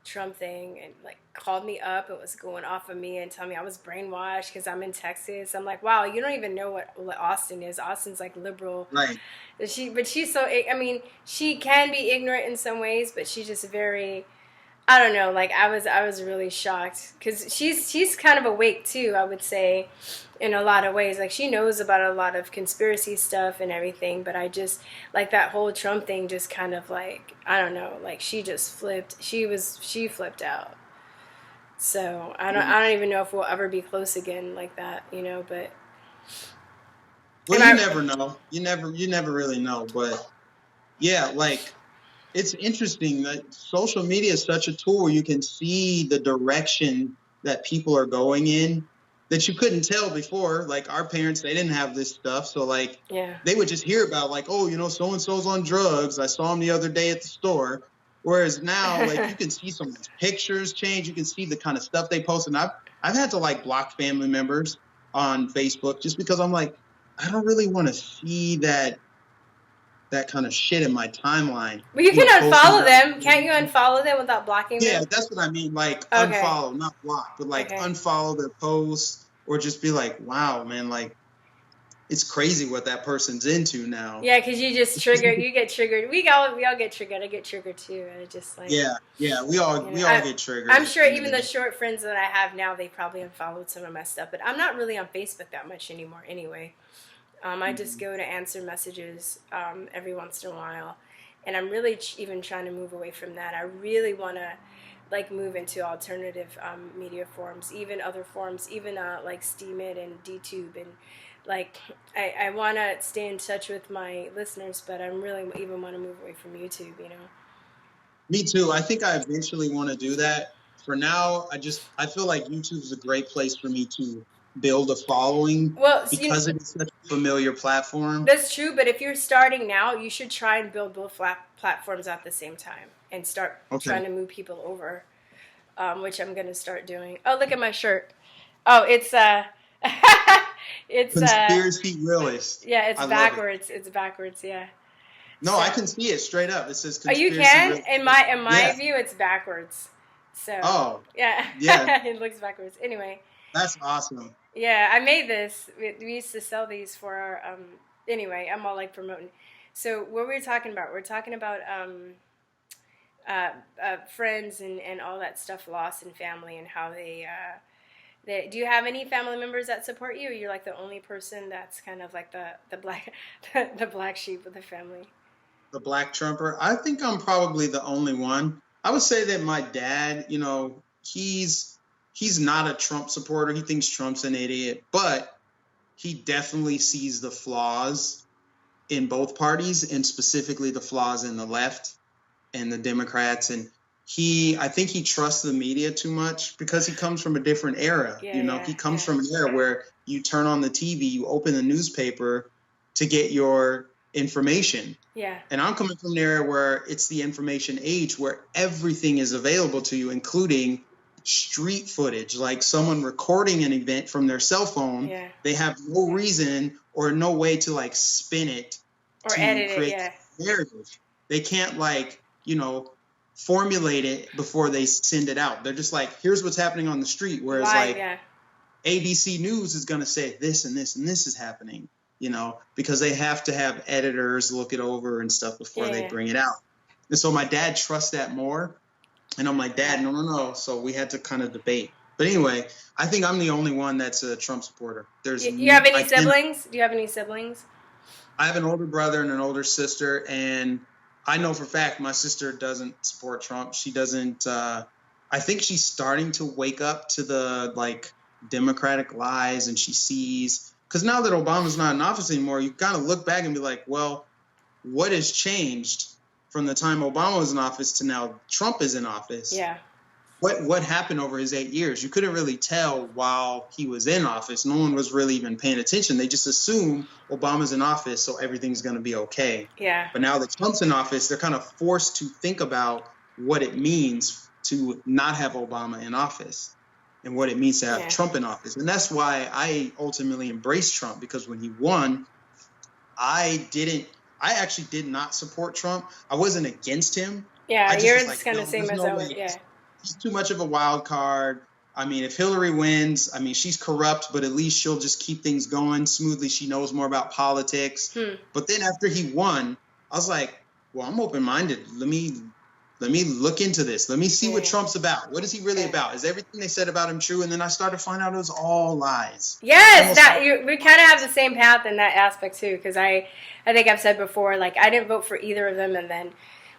Trump thing, and, like, called me up and was going off of me and telling me I was brainwashed because I'm in Texas. I'm like, wow, you don't even know what Austin is. Austin's, like, liberal. Right. But she's so, I mean, she can be ignorant in some ways, but she's just very, I don't know, like, I was really shocked, because she's kind of awake, too, I would say, in a lot of ways. Like, she knows about a lot of conspiracy stuff and everything, but I just, like, that whole Trump thing just kind of, like, I don't know, like, she just flipped. She flipped out. So I don't even know if we'll ever be close again like that, you know, but. Well, you never know. You never really know, but yeah, like, it's interesting that social media is such a tool where you can see the direction that people are going in that you couldn't tell before. Like, our parents, they didn't have this stuff. So, like, they would just hear about, like, oh, you know, so-and-so's on drugs. I saw him the other day at the store. Whereas now, like, you can see someone's pictures change. You can see the kind of stuff they post. And I've had to, like, block family members on Facebook just because I'm like, I don't really want to see that kind of shit in my timeline. Well, you can unfollow them. Can't you unfollow them without blocking them? Yeah, that's what I mean. Like, unfollow, not block, but like unfollow their posts, or just be like, wow, man, like, it's crazy what that person's into now. Yeah, because you just trigger. You get triggered. We all get triggered. I get triggered too. And it just like. Yeah, we all get triggered. I'm sure even the short friends that I have now, they probably unfollowed some of my stuff. But I'm not really on Facebook that much anymore anyway. I just go to answer messages every once in a while, and I'm really even trying to move away from that. I really want to, like, move into alternative media forms, even other forms, even like Steemit and DTUBE, and like I want to stay in touch with my listeners, but I really even want to move away from YouTube. You know. Me too. I think I eventually want to do that. For now, I feel like YouTube is a great place for me to build a following, because it's such a familiar platform. That's true, but if you're starting now, you should try and build both platforms at the same time and start trying to move people over. which I'm gonna start doing. Oh, look at my shirt. Oh, it's it's Conspiracy realist. yeah, it's I love backwards. It's backwards. Yeah. No, So, I can see it straight up. It says oh, you conspiracy can? realist. In my Yeah. view, it's backwards. So. Oh. Yeah. Yeah. It looks backwards. Anyway. That's awesome. Yeah, I made this. We used to sell these for our. Anyway, I'm all like promoting. So what were we talking about? We're talking about friends and all that stuff, loss and family, and how they. Do you have any family members that support you? Or you're like the only person that's kind of like the black the black sheep of the family. The black Trumper. I think I'm probably the only one. I would say that my dad, he's not a Trump supporter. He thinks Trump's an idiot, but he definitely sees the flaws in both parties, and specifically the flaws in the left and the Democrats. And I think he trusts the media too much because he comes from a different era. He comes from an era where you turn on the TV, you open the newspaper to get your information. Yeah. And I'm coming from an era where it's the information age, where everything is available to you, including street footage, like someone recording an event from their cell phone. Yeah. They have no reason or no way to like spin it or to edit create it. Yeah. narrative. They can't formulate it before they send it out. They're just like, here's what's happening on the street. Whereas ABC News is going to say this and this and this is happening, because they have to have editors look it over and stuff before they bring it out. And so my dad trusts that more. And I'm like, Dad, no. So we had to kind of debate. But anyway, I think I'm the only one that's a Trump supporter. You have any siblings? Do you have any siblings? I have an older brother and an older sister, and I know for a fact my sister doesn't support Trump. She doesn't. I think she's starting to wake up to the Democratic lies, and she sees, because now that Obama's not in office anymore, you kind of look back and be like, well, what has changed from the time Obama was in office to now Trump is in office? Yeah. What happened over his 8 years? You couldn't really tell while he was in office. No one was really even paying attention. They just assume Obama's in office, so everything's going to be okay. Yeah. But now that Trump's in office, they're kind of forced to think about what it means to not have Obama in office and what it means to have Trump in office. And that's why I ultimately embraced Trump, because when he won, I actually did not support Trump. I wasn't against him. Yeah, you're kind of same as I was. Yeah. He's too much of a wild card. I mean, if Hillary wins, she's corrupt, but at least she'll just keep things going smoothly. She knows more about politics. But then after he won, I was like, well, I'm open-minded. Let me look into this. Let me see what Trump's about. What is he really about? Is everything they said about him true? And then I started to find out it was all lies. Yes, we kind of have the same path in that aspect too. Because I think I've said before, I didn't vote for either of them, and then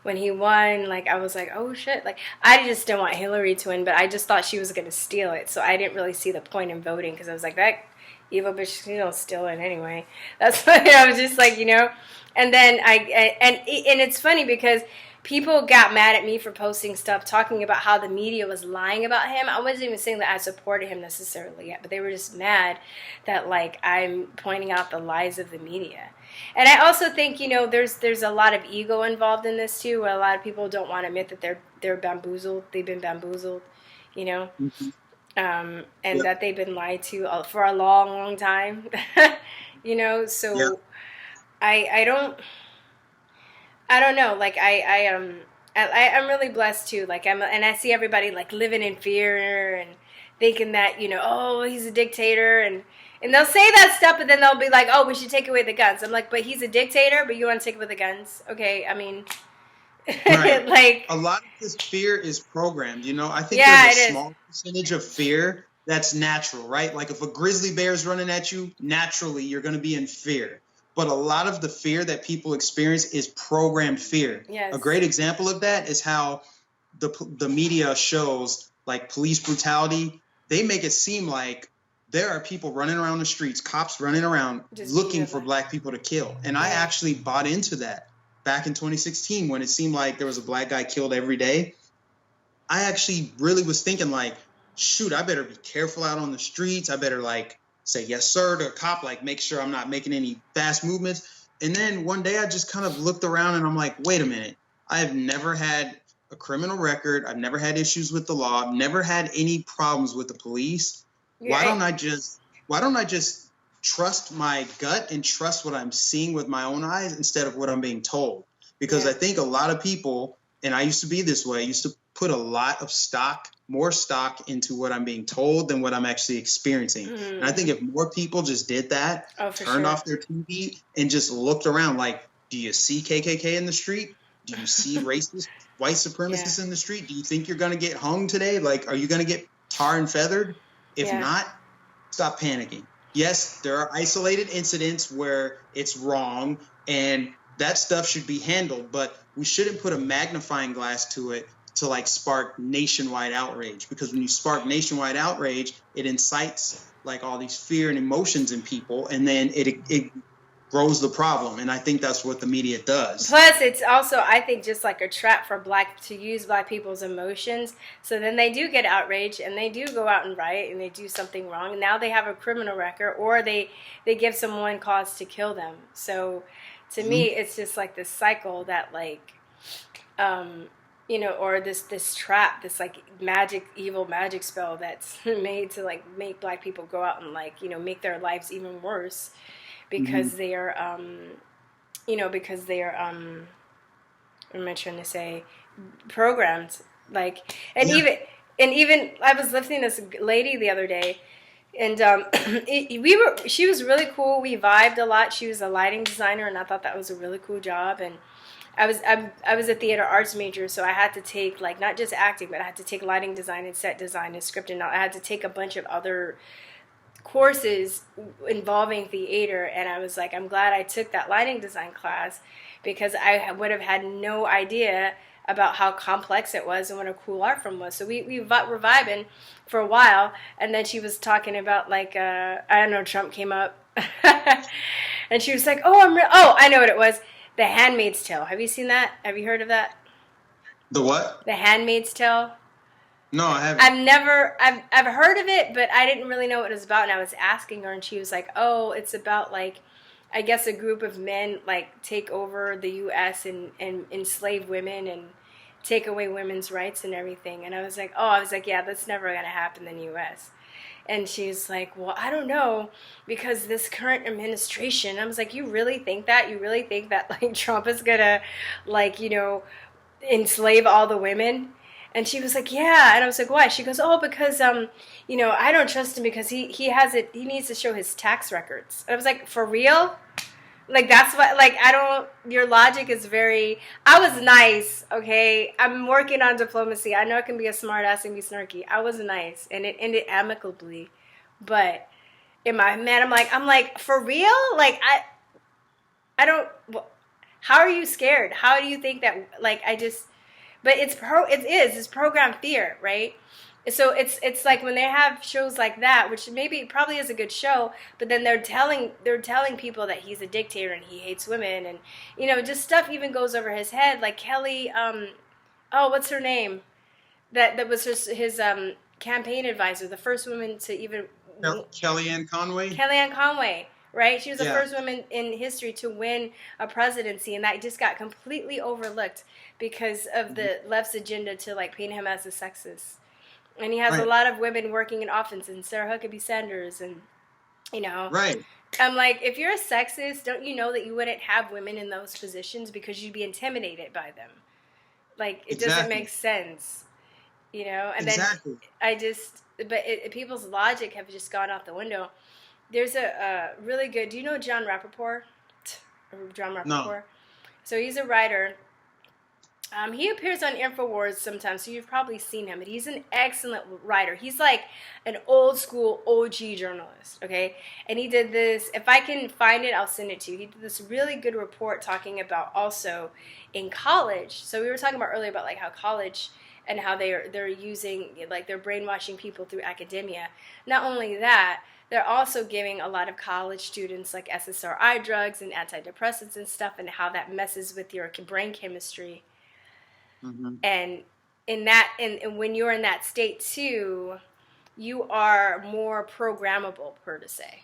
when he won, I was like, oh shit, I just didn't want Hillary to win, but I just thought she was gonna steal it, so I didn't really see the point in voting, because I was like, that evil bitch, she don't steal it anyway. That's why I was just like, and then and it's funny because people got mad at me for posting stuff talking about how the media was lying about him. I wasn't even saying that I supported him necessarily yet, but they were just mad that I'm pointing out the lies of the media. And I also think, there's a lot of ego involved in this too, where a lot of people don't want to admit that they're bamboozled. They've been bamboozled, Mm-hmm. And that they've been lied to for a long, long time, So I don't know. I'm really blessed too. And I see everybody living in fear and thinking that oh, he's a dictator, and they'll say that stuff, but then they'll be like, oh, we should take away the guns. I'm like, but he's a dictator, but you want to take away the guns? Okay, I mean, right. A lot of this fear is programmed. I think there's a small percentage of fear that's natural, right? Like if a grizzly bear is running at you, naturally you're going to be in fear. But a lot of the fear that people experience is programmed fear. Yes. A great example of that is how the media shows police brutality. They make it seem like there are people running around the streets, cops running around just looking for black people to kill. And I actually bought into that back in 2016 when it seemed like there was a black guy killed every day. I actually really was thinking shoot, I better be careful out on the streets. I better say yes, sir, to a cop, make sure I'm not making any fast movements. And then one day I just kind of looked around and I'm like, wait a minute. I have never had a criminal record. I've never had issues with the law. I've never had any problems with the police. Why don't I just trust my gut and trust what I'm seeing with my own eyes instead of what I'm being told? Because I think a lot of people, and I used to be this way, I used to put a lot of more stock into what I'm being told than what I'm actually experiencing. And I think if more people just did that, turned off their TV and just looked around, like, do you see KKK in the street? Do you see racist white supremacists in the street? Do you think you're going to get hung today? Like, are you going to get tar and feathered? If not, stop panicking. Yes, there are isolated incidents where it's wrong and that stuff should be handled, but we shouldn't put a magnifying glass to it to like spark nationwide outrage, because when you spark nationwide outrage, it incites like all these fear and emotions in people, and then it grows the problem. And I think that's what the media does. Plus, it's also, I think, just like a trap for to use black people's emotions. So then they do get outraged and they do go out and riot and they do something wrong. And now they have a criminal record, or they give someone cause to kill them. So to me, it's just like this cycle that like, you know, or this trap, this like evil magic spell that's made to like make black people go out and like, you know, make their lives even worse because they are, you know, because they are, what am I trying to say, programmed, like, and even I was lifting this lady the other day, and she was really cool. We vibed a lot. She was a lighting designer, and I thought that was a really cool job. And I was a theater arts major, so I had to take like not just acting, but I had to take lighting design and set design and script, and I had to take a bunch of other courses involving theater. And I was like, I'm glad I took that lighting design class, because I would have had no idea about how complex it was and what a cool art form was. So we were vibing for a while, and then she was talking about like I don't know, Trump came up and she was like, oh I know what it was, The Handmaid's Tale. Have you seen that? Have you heard of that? The what? The Handmaid's Tale. No, I haven't. I've heard of it, but I didn't really know what it was about. And I was asking her, and she was like, oh, it's about like, I guess a group of men like take over the U.S. and enslave women and take away women's rights and everything. And I was like, yeah, that's never going to happen in the U.S. And she's like, well, I don't know, because this current administration. I was like, you really think that? You really think that like Trump is going to like, you know, enslave all the women? And she was like, yeah. And I was like, why? She goes, oh, because, you know, I don't trust him because he needs to show his tax records. And I was like, for real? Like, that's what, like, your logic is I was nice, okay? I'm working on diplomacy. I know I can be a smart ass and be snarky. I was nice, and it ended amicably. But in my head, I'm like, for real? Like, I don't, how are you scared? How do you think that, like, but it's programmed fear, right? So it's like when they have shows like that, which maybe probably is a good show, but then they're telling people that he's a dictator and he hates women, and you know, just stuff even goes over his head. Like Kelly, what's her name? That was his campaign advisor, the first woman to even Kellyanne Conway. Kellyanne Conway. Right? She was the first woman in history to win a presidency, and that just got completely overlooked because of the left's agenda to like paint him as a sexist. And he has a lot of women working in office, and Sarah Huckabee Sanders, and you know. Right. I'm like, if you're a sexist, don't you know that you wouldn't have women in those positions because you'd be intimidated by them? Like, it doesn't make sense, you know. And then people's logic have just gone out the window. There's a really good, do you know Jon Rappaport? No. So he's a writer. He appears on InfoWars sometimes, so you've probably seen him. But he's an excellent writer. He's like an old school OG journalist, okay? And he did this, if I can find it, I'll send it to you. He did this really good report talking about also in college. So we were talking about earlier about like how college and how they're using, like they're brainwashing people through academia. Not only that, they're also giving a lot of college students like SSRI drugs and antidepressants and stuff, and how that messes with your brain chemistry. Mm-hmm. And and when you're in that state too, you are more programmable, per se,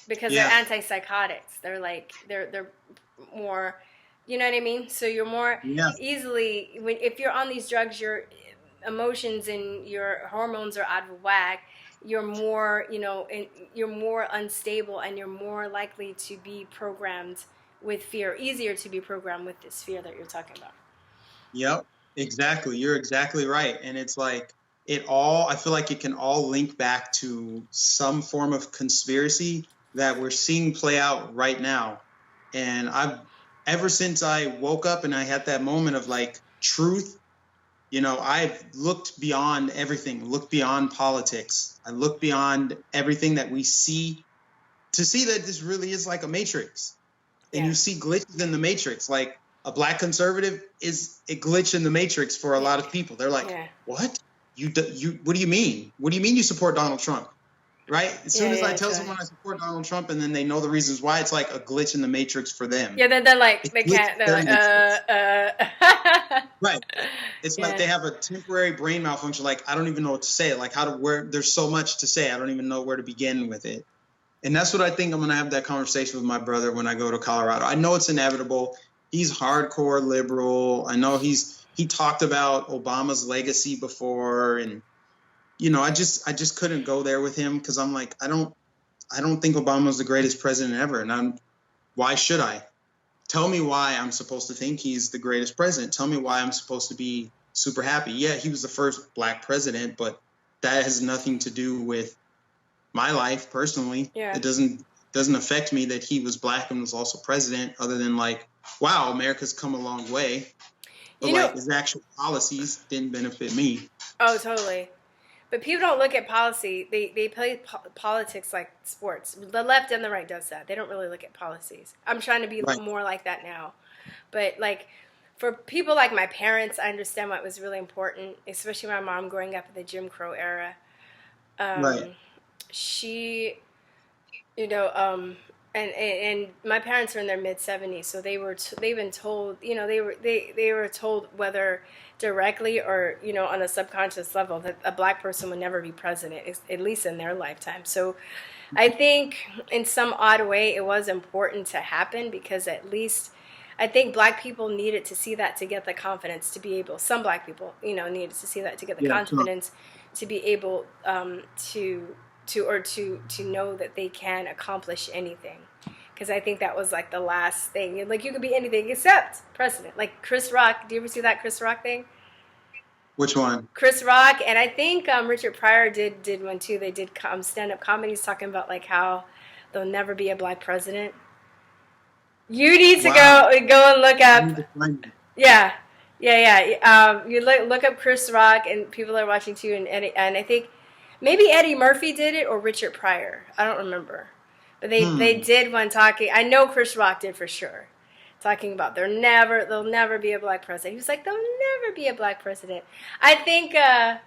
because they're antipsychotics. They're like they're more You know what I mean? So you're more Yeah. easily if you're on these drugs, your emotions and your hormones are out of whack. You're more, you're more unstable, and you're more likely to be programmed with fear. Easier to be programmed with this fear that you're talking about. Yep, exactly. You're exactly right. And it's like I feel like it can all link back to some form of conspiracy that we're seeing play out right now. And ever since I woke up and I had that moment of like truth, I've looked beyond everything, looked beyond politics. I looked beyond everything that we see to see that this really is like a matrix. And you see glitches in the matrix. Like a black conservative is a glitch in the matrix for a lot of people. They're like, what? What do you mean? What do you mean you support Donald Trump? Right? As soon as I tell someone I support Donald Trump and then they know the reasons why, it's like a glitch in the matrix for them. Yeah, they're like, they can't, they're like, Right. It's like they have a temporary brain malfunction. Like, I don't even know what to say. Like, there's so much to say. I don't even know where to begin with it. And that's what I think I'm going to have that conversation with my brother when I go to Colorado. I know it's inevitable. He's hardcore liberal. I know he talked about Obama's legacy before. And, I just couldn't go there with him because I'm like, I don't think Obama's the greatest president ever. And why should I? Tell me why I'm supposed to think he's the greatest president. Tell me why I'm supposed to be super happy. Yeah, he was the first black president, but that has nothing to do with my life personally. It doesn't affect me that he was black and was also president, other than like, wow, America's come a long way. But his actual policies didn't benefit me. Oh, totally. But people don't look at policy. They play politics like sports. The left and the right does that. They don't really look at policies. I'm trying to be more like that now. But like for people like my parents, I understand what was really important, especially my mom growing up in the Jim Crow era. She, and my parents are in their mid 70s, so they've been told, they were told whether directly or on a subconscious level that a black person would never be president, at least in their lifetime. So I think in some odd way it was important to happen because at least I think black people needed to see that to get the confidence to be able. Some black people, needed to see that to get the confidence to be able to know that they can accomplish anything. Because I think that was like the last thing. Like you could be anything except president. Like Chris Rock. Do you ever see that Chris Rock thing? Which one? Chris Rock. And I think Richard Pryor did one too. They did stand-up comedies talking about like how there'll never be a black president. You need to go and look up. Yeah. You look up Chris Rock, and people are watching too. And I think maybe Eddie Murphy did it or Richard Pryor. I don't remember. But they did one talking. I know Chris Rock did for sure. Talking about there'll never be a black president. He was like, there'll never be a black president. I think, I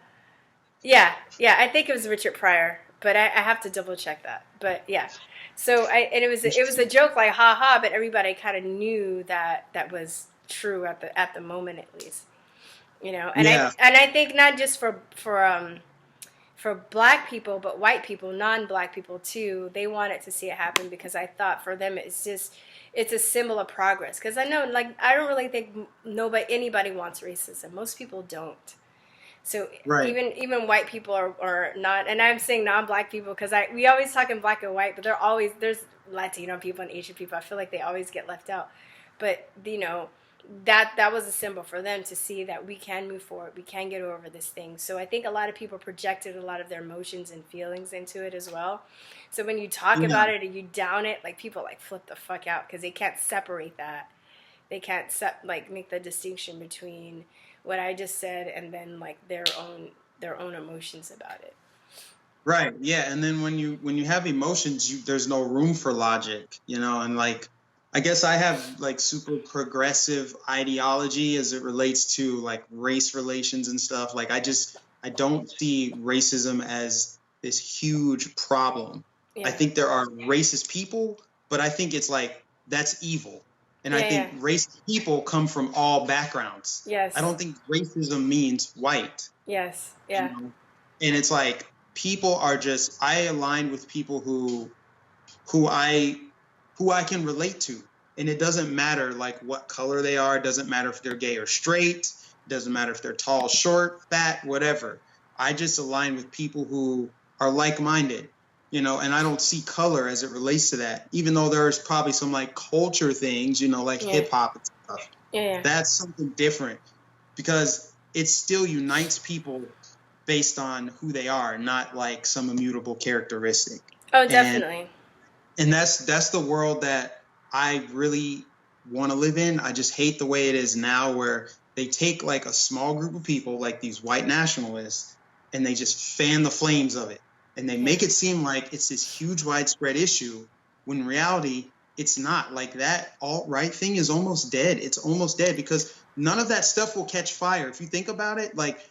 think it was Richard Pryor. But I have to double check that. But yeah. So it was a joke like ha ha, but everybody kind of knew that was true at the moment at least. I think not just for black people, but white people, non-black people too, they wanted to see it happen because I thought for them it's a symbol of progress. Because I know, like, I don't really think anybody wants racism. Most people don't. So even white people are not, and I'm saying non-black people because we always talk in black and white, but there's Latino people and Asian people. I feel like they always get left out. But that was a symbol for them to see that we can move forward, we can get over this thing. So I think a lot of people projected a lot of their emotions and feelings into it as well. So when you talk about it and you down it, like people like flip the fuck out because they can't separate that. They can't make the distinction between what I just said and then like their own emotions about it. Right. Yeah. And then when you have emotions, there's no room for logic, and like, I guess I have like super progressive ideology as it relates to like race relations and stuff. Like I don't see racism as this huge problem. Yeah. I think there are racist people, but I think it's like that's evil. And I think racist people come from all backgrounds. Yes. I don't think racism means white. Yes. Yeah. And it's like people are I align with people who I can relate to. And it doesn't matter like what color they are. It doesn't matter if they're gay or straight. It doesn't matter if they're tall, short, fat, whatever. I just align with people who are like-minded, you know, and I don't see color as it relates to that, even though there's probably some like culture things, you know, like hip hop and stuff. Yeah. That's something different because it still unites people based on who they are, not like some immutable characteristic. Oh, definitely. And that's the world that I really want to live in. I just hate the way it is now, where they take like a small group of people, like these white nationalists, and they just fan the flames of it. And they make it seem like it's this huge widespread issue, when in reality, it's not. Like that alt-right thing is almost dead. It's almost dead because none of that stuff will catch fire. If you think about it, like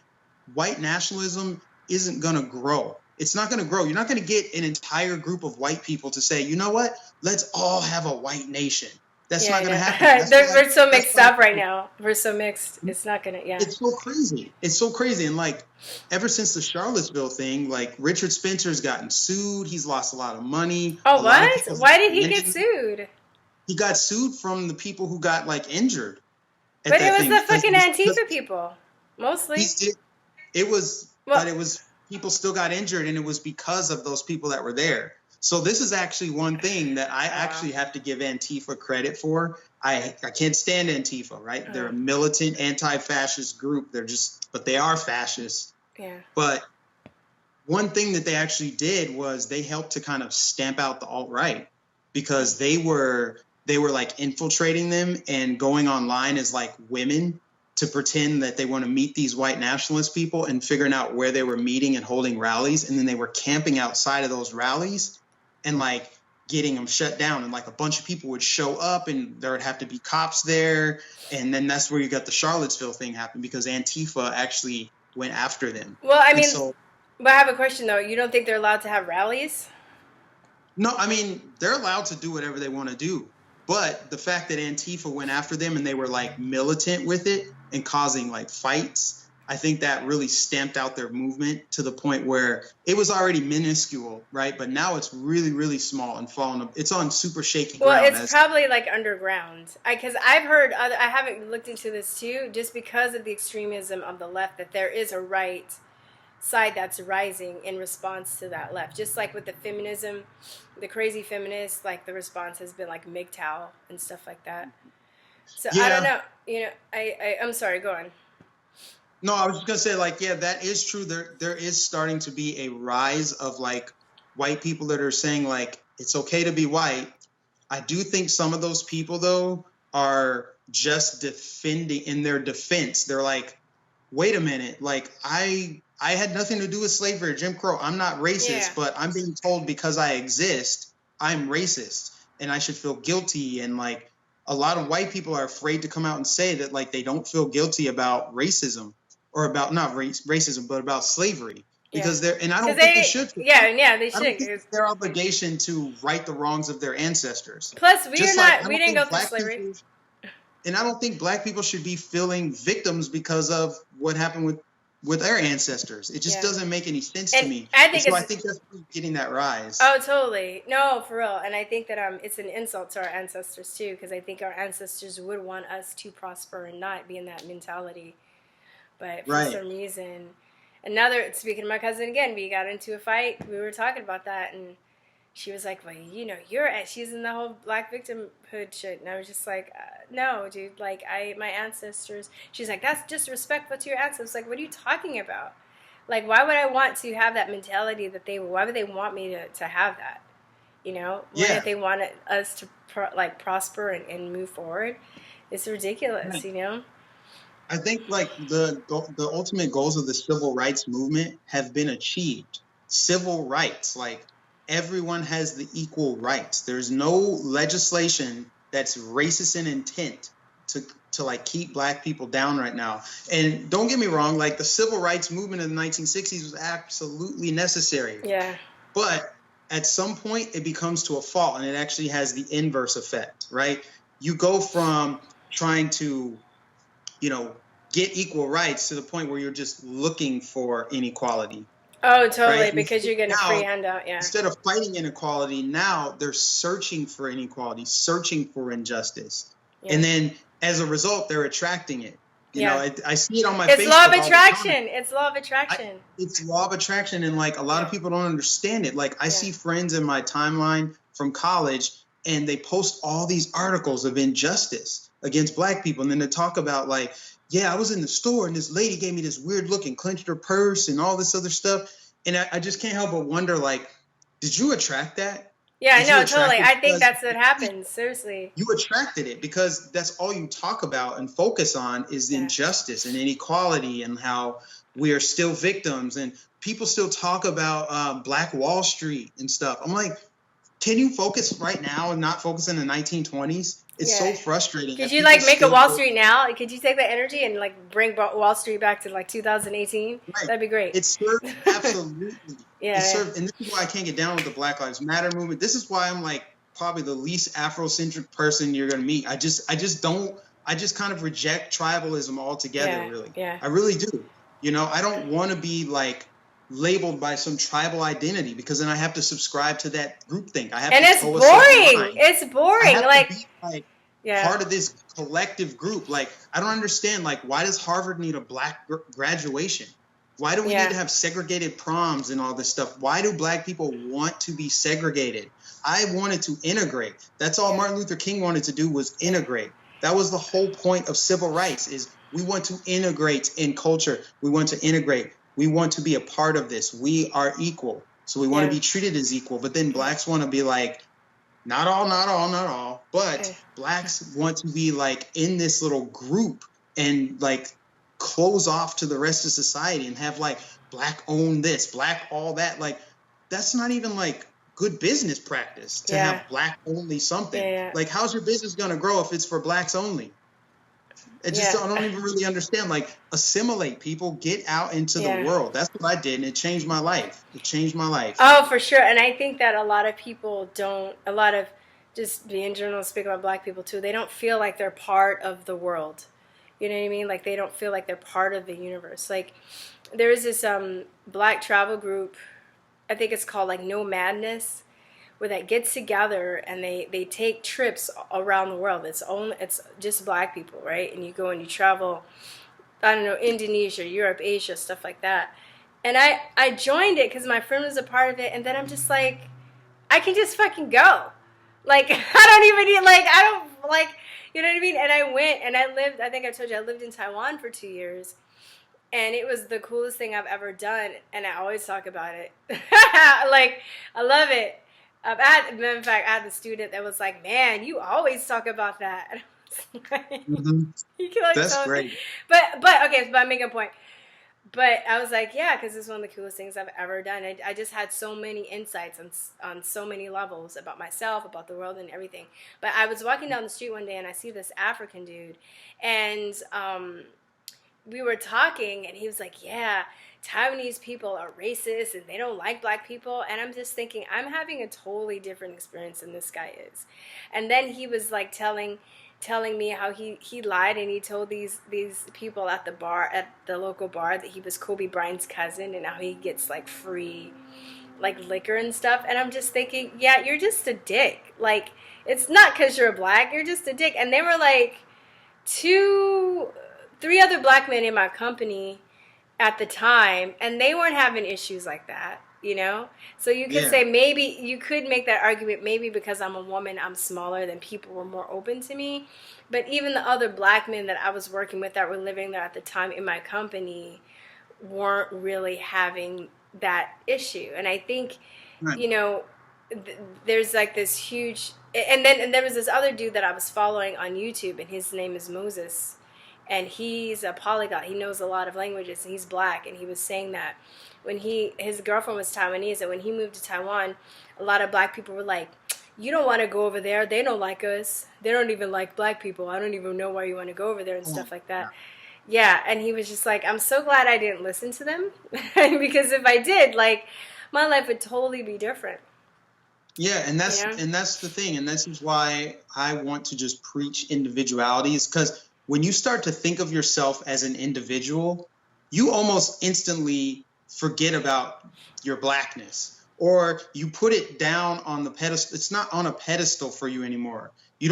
white nationalism isn't going to grow. It's not going to grow. You're not going to get an entire group of white people to say, you know what, let's all have a white nation. That's not going to happen. We're so mixed up right now. We're so mixed. It's not going to, It's so crazy. It's so crazy. And like, ever since the Charlottesville thing, like Richard Spencer's gotten sued. He's lost a lot of money. Oh, what? Why did he get sued? He got sued from the people who got like injured. But it was the fucking Antifa people, mostly. It was, but it was, people still got injured, and it was because of those people that were there. So this is actually one thing that I actually have to give Antifa credit for. I can't stand Antifa, right? They're a militant anti-fascist group. But they are fascist. Yeah. But one thing that they actually did was they helped to kind of stamp out the alt-right, because they were like infiltrating them and going online as like women to pretend that they want to meet these white nationalist people, and figuring out where they were meeting and holding rallies. And then they were camping outside of those rallies and like getting them shut down. And like a bunch of people would show up, and there would have to be cops there. And then that's where you got the Charlottesville thing happen, because Antifa actually went after them. Well, I mean, but I have a question though. You don't think they're allowed to have rallies? No, I mean, they're allowed to do whatever they want to do. But the fact that Antifa went after them and they were like militant with it and causing like fights, I think that really stamped out their movement to the point where it was already minuscule, right? But now it's really, really small and falling. It's on super shaky ground. Well, it's probably like underground. Because I've heard, I haven't looked into this too, just because of the extremism of the left, that there is a right side that's rising in response to that left. Just like with the feminism, the crazy feminists, like the response has been like MGTOW and stuff like that. So I don't know. You know, I'm sorry, go on. No, I was just gonna say, like, yeah, that is true. There is starting to be a rise of like white people that are saying like it's okay to be white. I do think some of those people though are just defending in their defense. They're like, wait a minute, like I had nothing to do with slavery or Jim Crow. I'm not racist, but I'm being told because I exist, I'm racist and I should feel guilty. And like a lot of white people are afraid to come out and say that like they don't feel guilty about racism, or about not racism, but about slavery, because they're, and I don't think they should. They should. It's their obligation to right the wrongs of their ancestors. Plus, we didn't go through slavery. And I don't think black people should be feeling victims because of what happened with their ancestors. It just doesn't make any sense to me. I think that's getting that rise. Oh, totally. No, for real. And I think that it's an insult to our ancestors too, because I think our ancestors would want us to prosper and not be in that mentality. But for some reason, another, speaking to my cousin again, we got into a fight. We were talking about that, and she was like, well, you know, she's in the whole black victimhood shit. And I was just like, no, dude, like, my ancestors, she's like, that's disrespectful to your ancestors. Like, what are you talking about? Like, why would I want to have that mentality why would they want me to have that? You know? If they wanted us to, prosper and move forward? It's ridiculous, you know? I think like the ultimate goals of the civil rights movement have been achieved. Civil rights, like everyone has the equal rights. There's no legislation that's racist in intent to like keep black people down right now. And don't get me wrong, like the civil rights movement in the 1960s was absolutely necessary. Yeah. But at some point it becomes to a fault, and it actually has the inverse effect, right? You go from trying to, you know, get equal rights to the point where you're just looking for inequality. Oh, totally, right? because you're getting a free Now, handout. Yeah. instead of fighting inequality, now they're searching for inequality, searching for injustice. Yeah. And then as a result, they're attracting it. You know, I see it on my It's Facebook law of all the attraction. time. It's law of attraction. It's law of attraction. And like a lot of people don't understand it. Like I see friends in my timeline from college and they post all these articles of injustice against black people. And then they talk about like, yeah, I was in the store and this lady gave me this weird look and clenched her purse and all this other stuff. And I just can't help but wonder, like, did you attract that? Yeah, no, totally. I think that's what happens. Seriously. You attracted it because that's all you talk about and focus on is injustice and inequality and how we are still victims. And people still talk about Black Wall Street and stuff. I'm like, can you focus right now and not focus in the 1920s? It's so frustrating. Could you like make a Wall Street now? Could you take that energy and like bring Wall Street back to like 2018? Right. That'd be great. It served absolutely. It served, and this is why I can't get down with the Black Lives Matter movement. This is why I'm like probably the least Afrocentric person you're gonna meet. I just kind of reject tribalism altogether. Really, I really do. You know, I don't want to be like labeled by some tribal identity because then I have to subscribe to that groupthink. I have and to it's boring. It's boring. Like, part of this collective group. Like, I don't understand. Like, why does Harvard need a black graduation? Why do we need to have segregated proms and all this stuff? Why do black people want to be segregated? I wanted to integrate. That's all Martin Luther King wanted to do was integrate. That was the whole point of civil rights is we want to integrate in culture. We want to integrate. We want to be a part of this. We are equal. So we want to be treated as equal. But then blacks want to be like, not all. But blacks want to be like in this little group and like close off to the rest of society and have like black own this, black all that. Like that's not even like good business practice to have black only something. Like how's your business going to grow if it's for blacks only? I don't even really understand. Like, assimilate people, get out into the world. That's what I did, and it changed my life. Oh, for sure. And I think that a lot of people don't, a lot of just in general, speak about black people too, they don't feel like they're part of the world. You know what I mean? Like, they don't feel like they're part of the universe. Like, there is this black travel group, I think it's called, like, No Madness, where that gets together and they take trips around the world. It's just black people, right? And you go and you travel, I don't know, Indonesia, Europe, Asia, stuff like that. And I joined it because my friend was a part of it, and then I'm just like, I can just fucking go. Like, I don't even need, like, I don't, like, you know what I mean? And I went and I lived, I think I told you, I lived in Taiwan for 2 years. And it was the coolest thing I've ever done. And I always talk about it. Like, I love it. In fact, I had the student that was like, man, you always talk about that. And I was like, that's great. But okay, but I'm making a point. But I was like, yeah, because it's one of the coolest things I've ever done. I just had so many insights on so many levels about myself, about the world and everything. But I was walking down the street one day and I see this African dude. And we were talking and he was like, yeah, Taiwanese people are racist and they don't like black people. And I'm just thinking, I'm having a totally different experience than this guy is. And then he was like telling me how he lied and he told these people at the local bar that he was Kobe Bryant's cousin and how he gets like free like liquor and stuff. And I'm just thinking, yeah, you're just a dick. Like, it's not because you're black, you're just a dick. And they were like 3 other black men in my company at the time, and they weren't having issues like that, you know? So you could say maybe, you could make that argument, maybe because I'm a woman, I'm smaller, than people were more open to me. But even the other black men that I was working with that were living there at the time in my company weren't really having that issue. And I think, you know, there's like this huge, and there was this other dude that I was following on YouTube, and his name is Moses. And he's a polyglot. He knows a lot of languages, and he's black. And he was saying that when his girlfriend was Taiwanese, and when he moved to Taiwan, a lot of black people were like, you don't want to go over there. They don't like us. They don't even like black people. I don't even know why you want to go over there and stuff like that. Yeah, and he was just like, I'm so glad I didn't listen to them. Because if I did, like, my life would totally be different. Yeah, and that's the thing. And this is why I want to just preach individuality, is because when you start to think of yourself as an individual, you almost instantly forget about your blackness, or you put it down on the pedestal. It's not on a pedestal for you anymore. You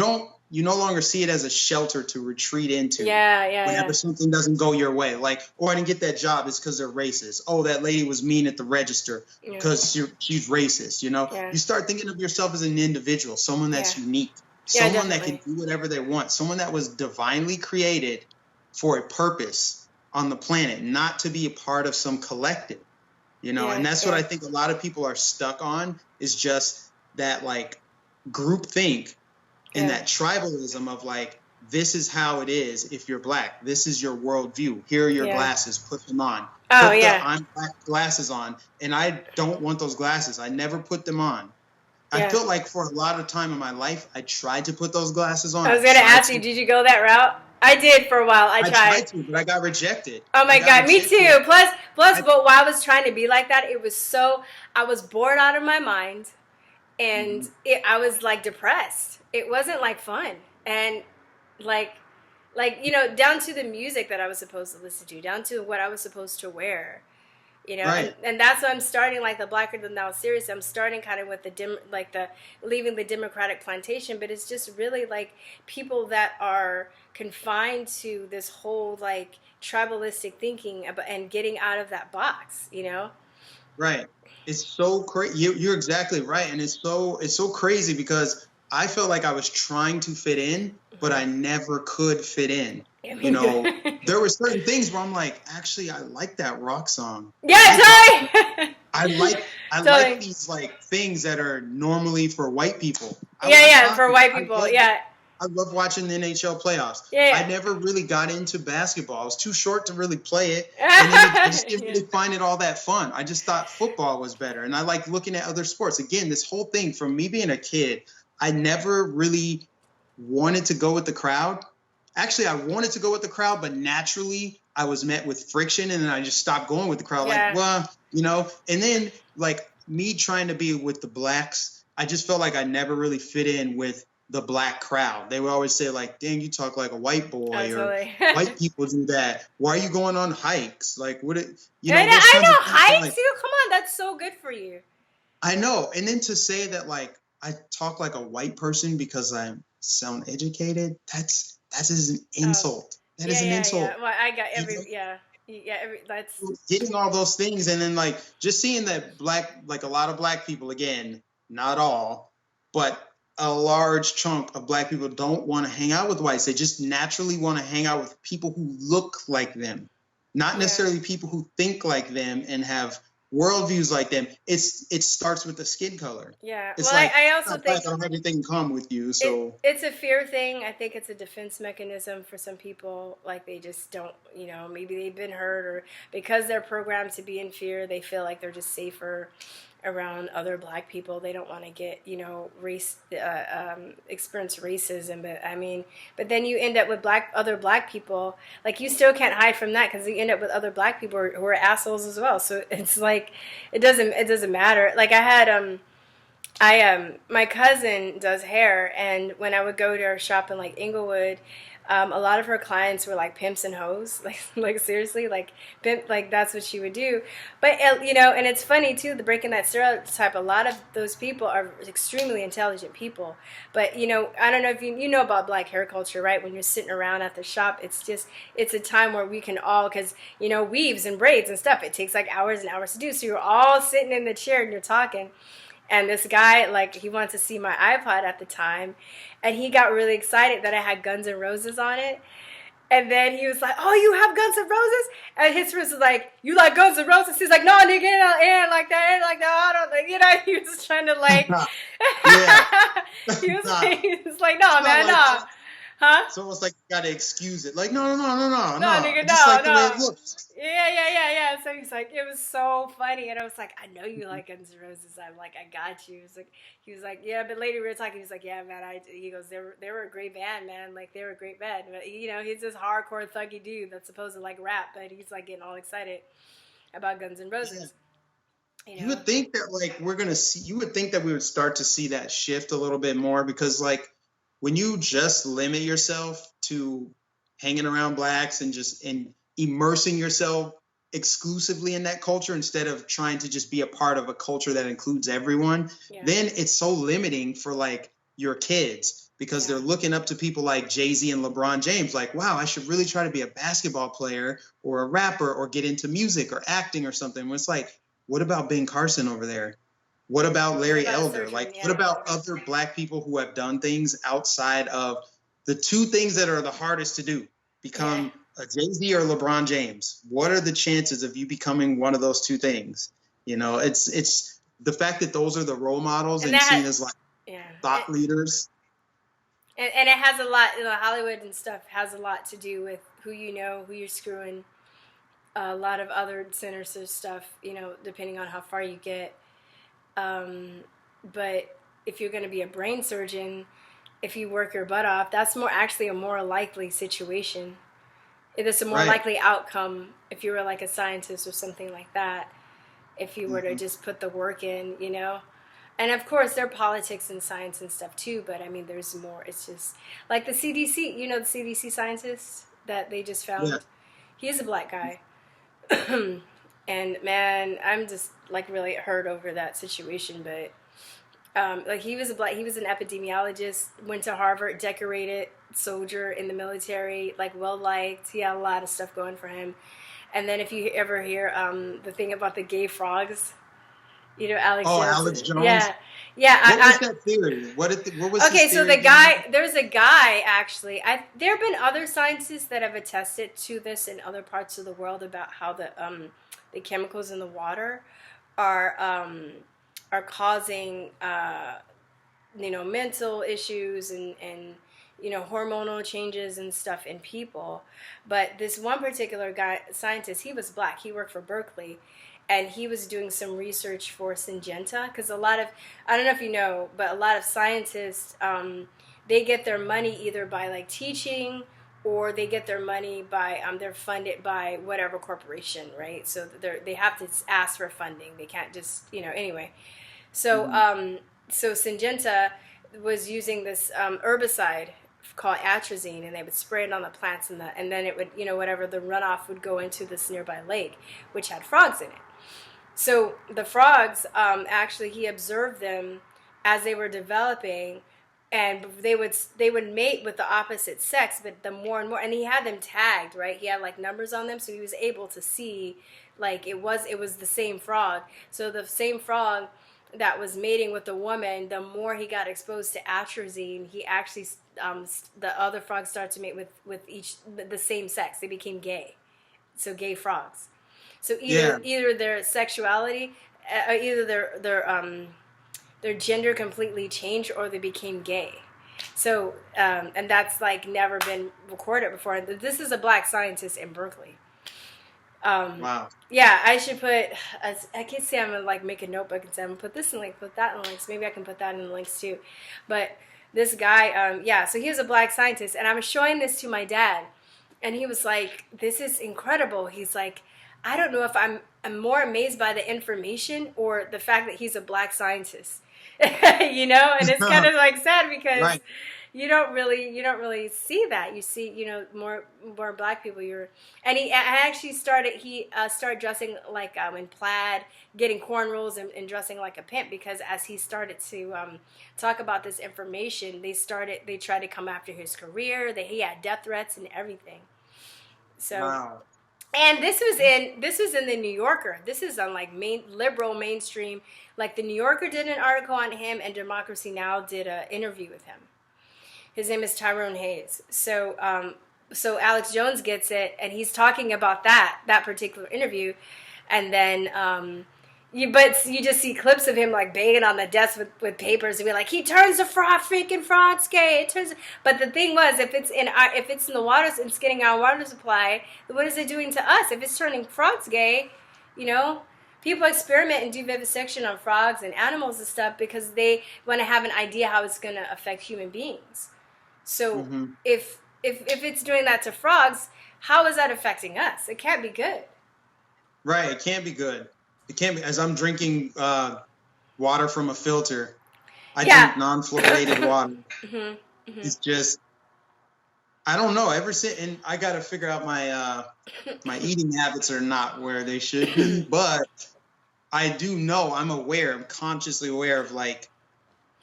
no longer see it as a shelter to retreat into. Whenever something doesn't go your way. Like, oh, I didn't get that job. It's because they're racist. Oh, that lady was mean at the register because she's racist. You know, you start thinking of yourself as an individual, someone that's unique, someone that can do whatever they want, someone that was divinely created for a purpose on the planet, not to be a part of some collective, you know. And that's what I think a lot of people are stuck on, is just that like group think and that tribalism of like, this is how it is if you're black. This is your worldview. Here are your glasses. Put them on. Put the I'm black glasses on. And I don't want those glasses. I never put them on. I felt like for a lot of time in my life, I tried to put those glasses on. I was going to ask you, did you go that route? I did for a while. I tried to, but I got rejected. Oh my God, me too. Plus, but while I was trying to be like that, it was I was bored out of my mind, and I was like depressed. It wasn't like fun, and like you know, down to the music that I was supposed to listen to, down to what I was supposed to wear. You know, and that's why I'm starting like the Blacker Than Thou series. I'm starting kind of with the leaving the Democratic plantation, but it's just really like people that are confined to this whole like tribalistic thinking and getting out of that box, you know? Right. It's so crazy. You're exactly right. And it's so crazy because I felt like I was trying to fit in, but I never could fit in. You know, there were certain things where I'm like, actually, I like that rock song. Yeah, totally. I like these like things that are normally for white people. For white people. I love watching the NHL playoffs. I never really got into basketball. I was too short to really play it. And then I just didn't really find it all that fun. I just thought football was better. And I like looking at other sports. Again, this whole thing from me being a kid, I never really wanted to go with the crowd. Actually, I wanted to go with the crowd, but naturally I was met with friction, and then I just stopped going with the crowd. Like, well, you know, and then like me trying to be with the blacks, I just felt like I never really fit in with the black crowd. They would always say like, dang, you talk like a white boy, or white people do that. Why are you going on hikes? Like, what, you know, I know hikes, like, dude, come on, that's so good for you. I know. And then to say that like I talk like a white person because I sound educated, that's an insult. That is an insult. Well, I got that's getting all those things, and then like just seeing that like a lot of black people, again, not all, but a large chunk of black people don't want to hang out with whites. They just naturally want to hang out with people who look like them, not necessarily people who think like them and have worldviews like them. It starts with the skin color. It's like, I also think I don't have anything in common with you. So it's a fear thing. I think it's a defense mechanism for some people. Like they just don't, you know, maybe they've been hurt, or because they're programmed to be in fear, they feel like they're just safer around other black people. They don't want to get, you know, experience racism. But then you end up with other black people. Like you still can't hide from that because you end up with other black people who are assholes as well. So it's like it doesn't matter. Like I had my cousin does hair, and when I would go to her shop in like Inglewood, a lot of her clients were like pimps and hoes, like seriously, like pimp, like that's what she would do. But you know, and it's funny too, breaking that stereotype. A lot of those people are extremely intelligent people. But you know, I don't know if you know about black hair culture, right? When you're sitting around at the shop, it's a time where we can all, because you know, weaves and braids and stuff, it takes like hours and hours to do. So you're all sitting in the chair and you're talking. And this guy, like, he wanted to see my iPod at the time, and he got really excited that I had Guns N' Roses on it. And then he was like, "Oh, you have Guns N' Roses?" And his friends was like, "You like Guns N' Roses?" He's like, "No, nigga, ain't like that, ain't like that. I don't like," you know. He was trying to like, he was like, "No, man, no." Huh? So it's like you gotta excuse it. Like, no, nigga, just like no. the way it looks. Yeah. So he's like, it was so funny, and I was like, I know you like Guns N' Roses. I'm like, I got you. He was like, yeah. But later we were talking. He's like, yeah, man. He goes, they were a great band, man. Like they were a great band. But you know, he's this hardcore thuggy dude that's supposed to like rap, but he's like getting all excited about Guns N' Roses. Yeah. You would think that like you would think that we would start to see that shift a little bit more, because like when you just limit yourself to hanging around blacks and immersing yourself exclusively in that culture instead of trying to just be a part of a culture that includes everyone, then it's so limiting for like your kids, because they're looking up to people like Jay-Z and LeBron James, like, wow, I should really try to be a basketball player or a rapper or get into music or acting or something. When it's like, what about Ben Carson over there? What about Larry Elder? Like, what about other Black people who have done things outside of the two things that are the hardest to do? Become a Jay-Z or LeBron James. What are the chances of you becoming one of those two things? You know, it's the fact that those are the role models and seen as like thought leaders. And it has a lot, you know, Hollywood and stuff has a lot to do with who you know, who you're screwing, a lot of other sinister stuff, you know, depending on how far you get. But if you're going to be a brain surgeon, if you work your butt off, that's actually a more likely situation. It's a more likely outcome if you were like a scientist or something like that, if you were to just put the work in, you know. And of course, there are politics and science and stuff too, but I mean, there's more. It's just like the CDC, you know, the CDC scientist that they just found. Yeah. He's a Black guy. And man, I'm just like really hurt over that situation. But like he was an epidemiologist, went to Harvard, decorated soldier in the military, like well liked. He had a lot of stuff going for him. And then if you ever hear the thing about the gay frogs, you know, Alex Jones. Yeah. What was that theory? What was okay? So the guy, there's a guy actually. There have been other scientists that have attested to this in other parts of the world about how the chemicals in the water are causing you know, mental issues and you know, hormonal changes and stuff in people. But this one particular guy, scientist, he was Black. He worked for Berkeley. And he was doing some research for Syngenta, because a lot of, I don't know if you know, but a lot of scientists, they get their money either by like teaching, or they get their money by, they're funded by whatever corporation, right? So they have to ask for funding. They can't just, you know, anyway. So, so Syngenta was using this herbicide called atrazine, and they would spray it on the plants, and then it would, you know, whatever, the runoff would go into this nearby lake, which had frogs in it. So the frogs, actually, he observed them as they were developing, and they would mate with the opposite sex, but the more and more, and he had them tagged, right? He had like numbers on them, so he was able to see, like it was the same frog. So the same frog that was mating with the woman, the more he got exposed to atrazine, he actually, the other frogs started to mate with the same sex. They became gay, so gay frogs. So either their sexuality, either their gender completely changed, or they became gay. So and that's like never been recorded before. This is a Black scientist in Berkeley. Wow. Yeah, I should put. I can't say I'm gonna like make a notebook and say I'm gonna put this in link, put that in links. Maybe I can put that in the links too. But this guy, so he was a Black scientist, and I was showing this to my dad, and he was like, "This is incredible." He's like, I don't know if I'm more amazed by the information or the fact that he's a Black scientist, you know, and it's kind of like sad because you don't really see that. You see, you know, more Black people. He started dressing like in plaid, getting cornrows and dressing like a pimp, because as he started to talk about this information, they tried to come after his career. He had death threats and everything. So. Wow. And this was in the New Yorker. This is on like liberal mainstream. Like the New Yorker did an article on him, and Democracy Now! Did an interview with him. His name is Tyrone Hayes. So so Alex Jones gets it, and he's talking about that particular interview, and then you just see clips of him like banging on the desk with papers and be like, he turns the freaking frogs gay. But the thing was, if it's in the waters and getting our water supply, what is it doing to us? If it's turning frogs gay, you know, people experiment and do vivisection on frogs and animals and stuff because they want to have an idea how it's going to affect human beings. So if it's doing that to frogs, how is that affecting us? It can't be good. Right, it can't be good. It can't be. As I'm drinking water from a filter, I drink non-fluoridated water. It's just, I don't know. Ever since, and I got to figure out my eating habits are not where they should be, but I do know, I'm consciously aware of like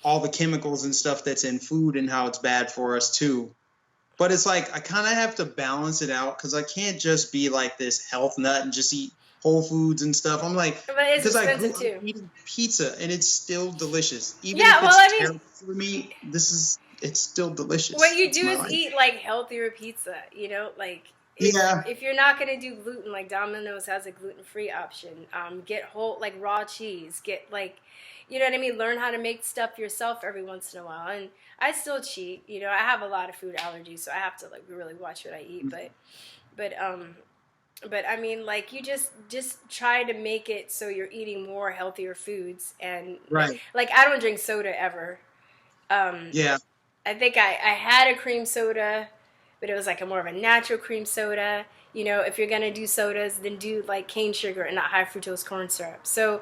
all the chemicals and stuff that's in food and how it's bad for us too. But it's like I kind of have to balance it out because I can't just be like this health nut and just eat Whole Foods and stuff. I'm like, But it's because I grew expensive up too. eating pizza and it's still delicious. Even Yeah, if well, it's I mean, terrible for me, it's still delicious. what you It's do my is life. eat like healthier pizza, you know, like Yeah, if you're not gonna do gluten, like Domino's has a gluten-free option. Get whole like raw cheese. Get like, you know what I mean. Learn how to make stuff yourself every once in a while. And I still cheat. You know, I have a lot of food allergies, so I have to like really watch what I eat. But but I mean, like you just try to make it so you're eating more healthier foods. And right. like I don't drink soda ever. Yeah, I think I had a cream soda, but it was like a more of a natural cream soda. You know, if you're gonna do sodas, then do like cane sugar and not high fructose corn syrup. So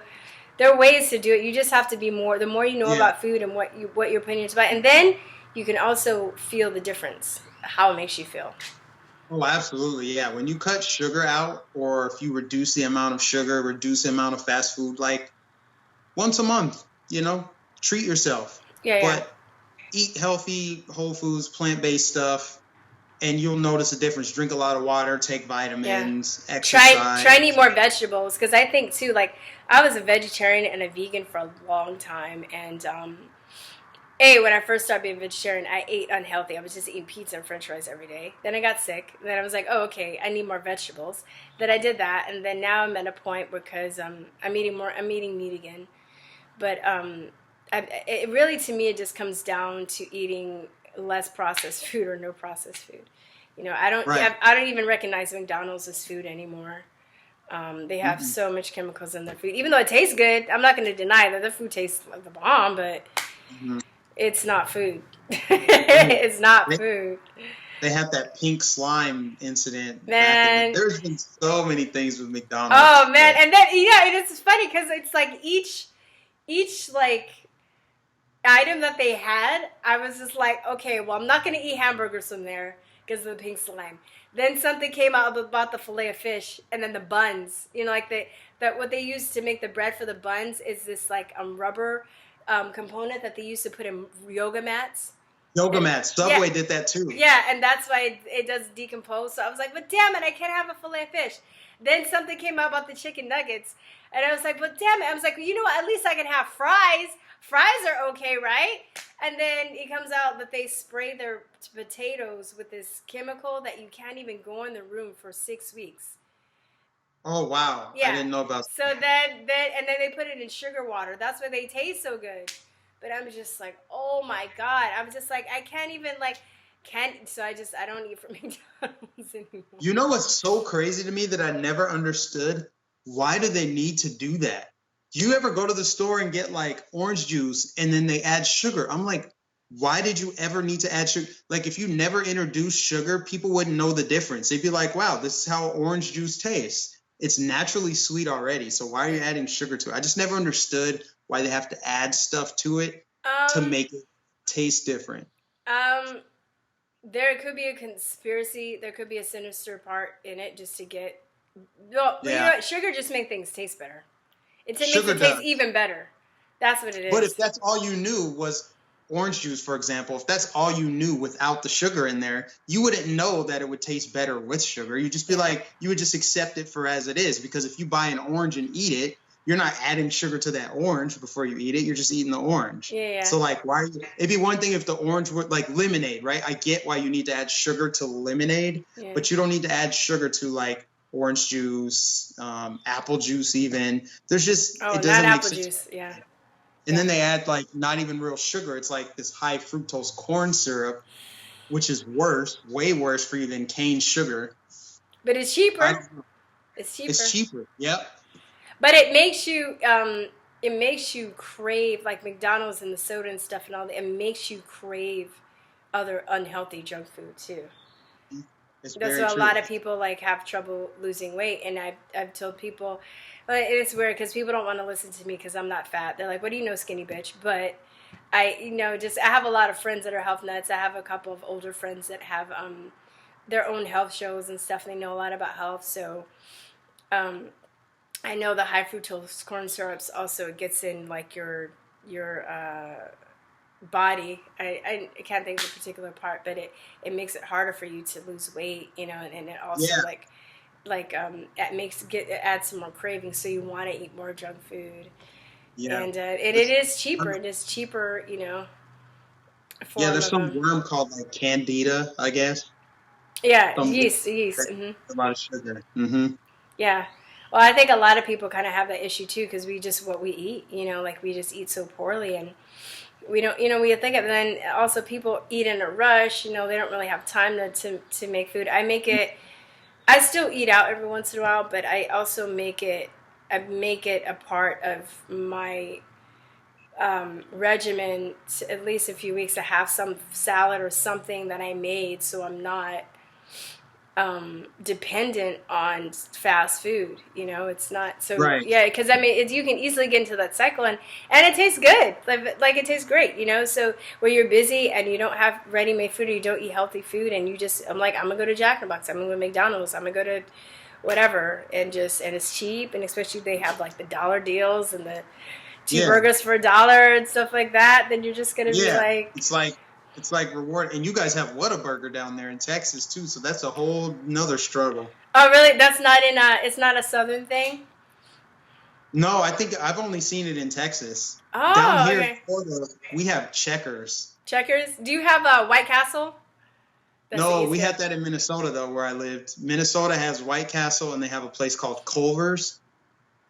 there are ways to do it. You just have to be more. The more you know yeah. about food and what you're putting into it, and then you can also feel the difference, how it makes you feel. Oh, absolutely. Yeah. When you cut sugar out, or if you reduce the amount of sugar, reduce the amount of fast food, like once a month, treat yourself. Yeah, yeah. But eat healthy, whole foods, plant-based stuff, and you'll notice a difference. Drink a lot of water, take vitamins, exercise. Try and eat more vegetables, because I think too, like I was a vegetarian and a vegan for a long time, and when I first started being vegetarian, I ate unhealthy. I was just eating pizza and French fries every day. Then I got sick. Then I was like, oh, okay, I need more vegetables. Then I did that, and then now I'm at a point because I'm eating meat again. But it really, to me, it just comes down to eating less processed food or no processed food. You know, I don't even recognize McDonald's as food anymore. They have so much chemicals in their food. Even though it tastes good, I'm not going to deny that the food tastes like the bomb, but it's not food. It's not food. They had that pink slime incident. Man. There's been so many things with McDonald's. Oh, man. And then, it's funny because it's like each like item that they had, I was just like, okay, well, I'm not going to eat hamburgers from there because of the pink slime. Then something came out about the fillet of fish, and then the buns. You know, like that what they use to make the bread for the buns is this like rubber component that they used to put in yoga mats. Mats. Subway did that too. Yeah, and that's why it does decompose. So I was like, but damn it, I can't have a fillet of fish. Then something came out about the chicken nuggets, and I was like, but damn it. I was like, well, you know what? At least I can have fries. Fries are okay, right? And then it comes out that they spray their potatoes with this chemical that you can't even go in the room for 6 weeks. Oh, wow. Yeah. I didn't know about that. So then they put it in sugar water. That's why they taste so good. But I'm just like, oh my God. I'm just like, I can't even so I don't eat from McDonald's anymore. You know what's so crazy to me that I never understood? Why do they need to do that? Do you ever go to the store and get like orange juice and then they add sugar? I'm like, why did you ever need to add sugar? Like if you never introduced sugar, people wouldn't know the difference. They'd be like, wow, this is how orange juice tastes. It's naturally sweet already. So why are you adding sugar to it? I just never understood why they have to add stuff to it to make it taste different. There could be a conspiracy. There could be a sinister part in it just to get... Well, you know what? Sugar just makes things taste better. It makes it taste even better. That's what it is. But if that's all you knew was orange juice, for example, if that's all you knew without the sugar in there, you wouldn't know that it would taste better with sugar. You'd just be like, you would just accept it for as it is. Because if you buy an orange and eat it, you're not adding sugar to that orange before you eat it. You're just eating the orange. Yeah. So like, it'd be one thing if the orange were like lemonade, right? I get why you need to add sugar to lemonade, but you don't need to add sugar to like orange juice, apple juice even. There's just, it doesn't make sense. Juice, yeah. And then they add like not even real sugar. It's like this high fructose corn syrup, which is worse, way worse for you than cane sugar. But it's cheaper. It's cheaper. Yep. But it makes you crave, like McDonald's and the soda and stuff and all that. It makes you crave other unhealthy junk food too. That's why a lot of people like have trouble losing weight. And I've told people, it's weird because people don't want to listen to me because I'm not fat. They're like, what do you know, skinny bitch? But I have a lot of friends that are health nuts. I have a couple of older friends that have their own health shows and stuff. And they know a lot about health. So I know the high fructose corn syrups also gets in like your body. I can't think of a particular part, but it makes it harder for you to lose weight, and it also it adds some more cravings, so you want to eat more junk food. Yeah. And it is cheaper. It is cheaper, there's some worm called like candida, I guess. Yeah, yeast. Mm-hmm. A lot of sugar. Mm-hmm. Yeah. Well, I think a lot of people kind of have that issue too, because what we eat, like we just eat so poorly, and we don't, we think of, and then also people eat in a rush, they don't really have time to make food. I still eat out every once in a while, but I also make it a part of my regimen at least a few weeks to have some salad or something that I made, so I'm not dependent on fast food. It's not so right. Yeah, because you can easily get into that cycle, and it tastes good, like it tastes great, so when you're busy and you don't have ready-made food or you don't eat healthy food, and I'm like, I'm gonna go to Jack in the Box, I'm gonna go to McDonald's, I'm gonna go to whatever, and it's cheap, and especially they have like the dollar deals and the two burgers for $1 and stuff like that, then you're just gonna be like, it's like reward. And you guys have Whataburger down there in Texas too, so that's a whole nother struggle. Oh really? That's not it's not a southern thing? No, I think I've only seen it in Texas. Oh, down here okay. in Florida, we have Checkers. Checkers? Do you have a White Castle? No, we had that in Minnesota though, where I lived. Minnesota has White Castle, and they have a place called Culver's.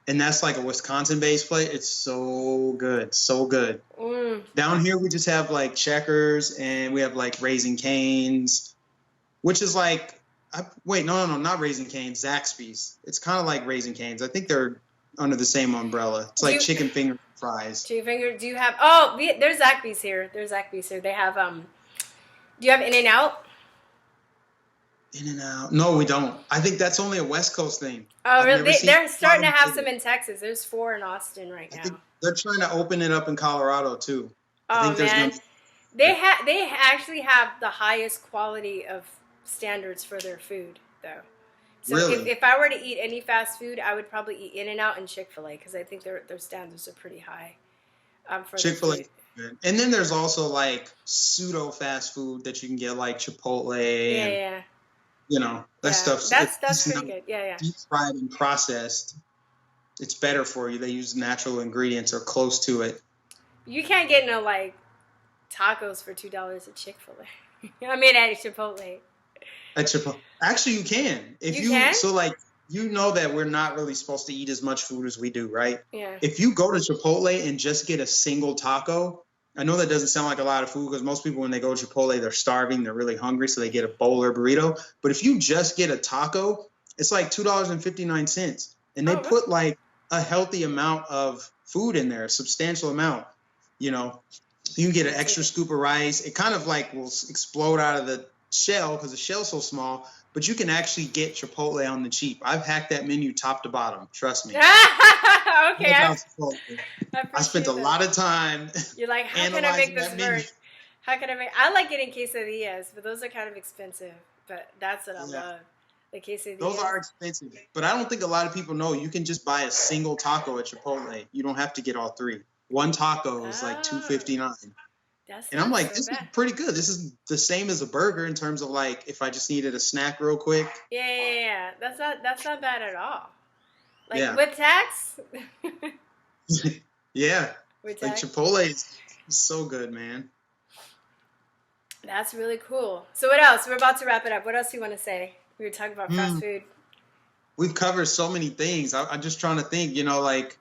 And that's like a Wisconsin-based place. It's so good, so good. Mm. Down here, we just have like Checkers, and we have like Raising Cane's, which is like, no, not Raising Cane's, Zaxby's. It's kind of like Raising Cane's. I think they're under the same umbrella. It's like chicken finger fries. Chicken finger. Do you have? There's Zaxby's here. They have. Do you have In-N-Out? In-N-Out. No, we don't. I think that's only a West Coast thing. Oh, really? They're starting to have some in Texas. There's 4 in Austin right now. I think they're trying to open it up in Colorado too. Oh man, they actually have the highest quality of standards for their food, though. So really? if I were to eat any fast food, I would probably eat In-N-Out and Chick-fil-A, because I think their standards are pretty high. For Chick-fil-A. And then there's also like pseudo fast food that you can get, like Chipotle. Yeah. That stuff. That's pretty good. Yeah. Deep fried and processed. It's better for you. They use natural ingredients or close to it. You can't get no like tacos for $2 at Chick-fil-A. I mean at Chipotle. At Chipotle. Actually, you can. You can? So like, that we're not really supposed to eat as much food as we do, right? Yeah. If you go to Chipotle and just get a single taco, I know that doesn't sound like a lot of food, because most people, when they go to Chipotle, they're starving, they're really hungry, so they get a bowl or burrito. But if you just get a taco, it's like $2.59. And they put like a healthy amount of food in there, a substantial amount. You can get an extra scoop of rice. It kind of like will explode out of the shell because the shell's so small. But you can actually get Chipotle on the cheap. I've hacked that menu top to bottom. Trust me. Okay. I spent a lot of time. You're like, how can I make this work? How can I make? I like getting quesadillas, but those are kind of expensive. But that's what I love. The quesadillas. Those are expensive, but I don't think a lot of people know you can just buy a single taco at Chipotle. You don't have to get all 3. One taco is like $2.59. And I'm like, this is pretty good. This is the same as a burger in terms of like, if I just needed a snack real quick. Yeah. That's not bad at all. Like with tax. Yeah. With tax? Like Chipotle is so good, man. That's really cool. So what else? We're about to wrap it up. What else do you want to say? We were talking about fast food. We've covered so many things. I'm just trying to think, like,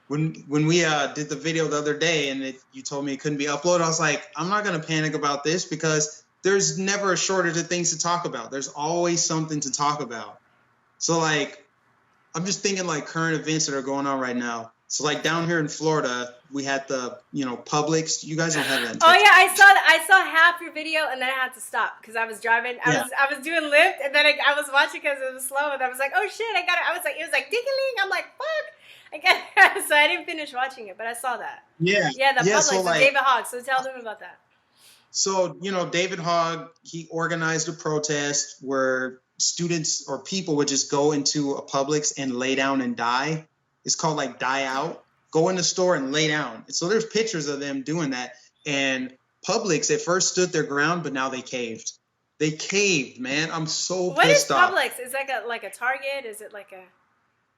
when we did the video the other day and you told me it couldn't be uploaded, I was like, I'm not going to panic about this, because there's never a shortage of things to talk about. There's always something to talk about. So, like, I'm just thinking, like, current events that are going on right now. So, like, down here in Florida, we had the, Publix. You guys don't have that. Oh, yeah, I saw half your video, and then I had to stop because I was driving. I was doing Lyft, and then I was watching because it was slow, and I was like, oh, shit, I got it. I was like, it was like, ding-a-ling. I'm like, fuck. I So I didn't finish watching it, but I saw that. Yeah. Yeah, the Yeah, Publix, so the like, David Hogg. So tell them about that. so, David Hogg, he organized a protest where students or people would just go into a Publix and lay down and die. It's called like die out. Go in the store and lay down. So there's pictures of them doing that. And Publix at first stood their ground, but now they caved. They caved, man. I'm so pissed off. What is Publix? Is it like a Target? Is it like a...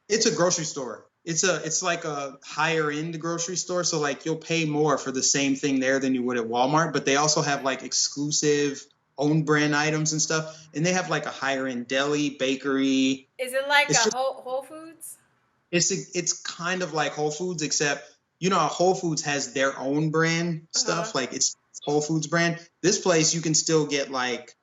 It's a grocery store. It's like a higher end grocery store. So like you'll pay more for the same thing there than you would at Walmart, but they also have like exclusive own brand items and stuff. And they have like a higher end deli, bakery. Is it like Whole Foods? It's kind of like Whole Foods, except how Whole Foods has their own brand stuff. Like it's Whole Foods brand. This place you can still get like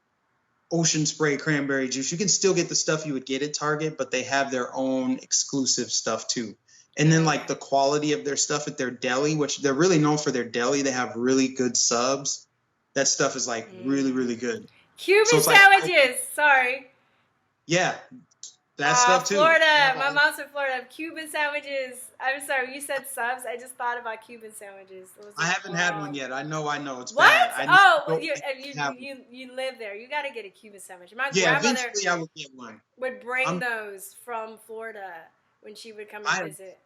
Ocean Spray cranberry juice. You can still get the stuff you would get at Target, but they have their own exclusive stuff too. And then like the quality of their stuff at their deli, which they're really known for their deli. They have really good subs. That stuff is like really, really good. Cuban sandwiches. Sorry. Yeah. That stuff too. Florida. My mom's from Florida. Cuban sandwiches. I'm sorry. You said subs. I just thought about Cuban sandwiches. I haven't had one yet. I know. It's what? bad. You live there. You got to get a Cuban sandwich. My grandmother eventually I would get one. Would bring those from Florida when she would come and visit.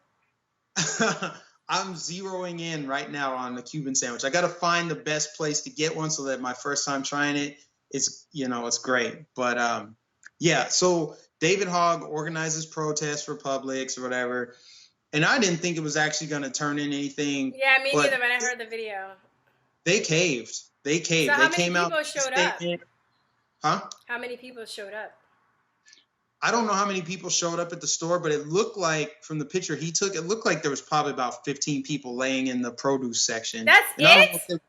I'm zeroing in right now on the Cuban sandwich. I got to find the best place to get one so that my first time trying it, it's great. But yeah, so David Hogg organizes protests for Publix or whatever. And I didn't think it was actually going to turn in anything. Yeah, me neither, when I heard the video. They caved. So how many people showed up? Huh? How many people showed up? I don't know how many people showed up at the store, but it looked like, from the picture he took, it looked like there was probably about 15 people laying in the produce section. That's it?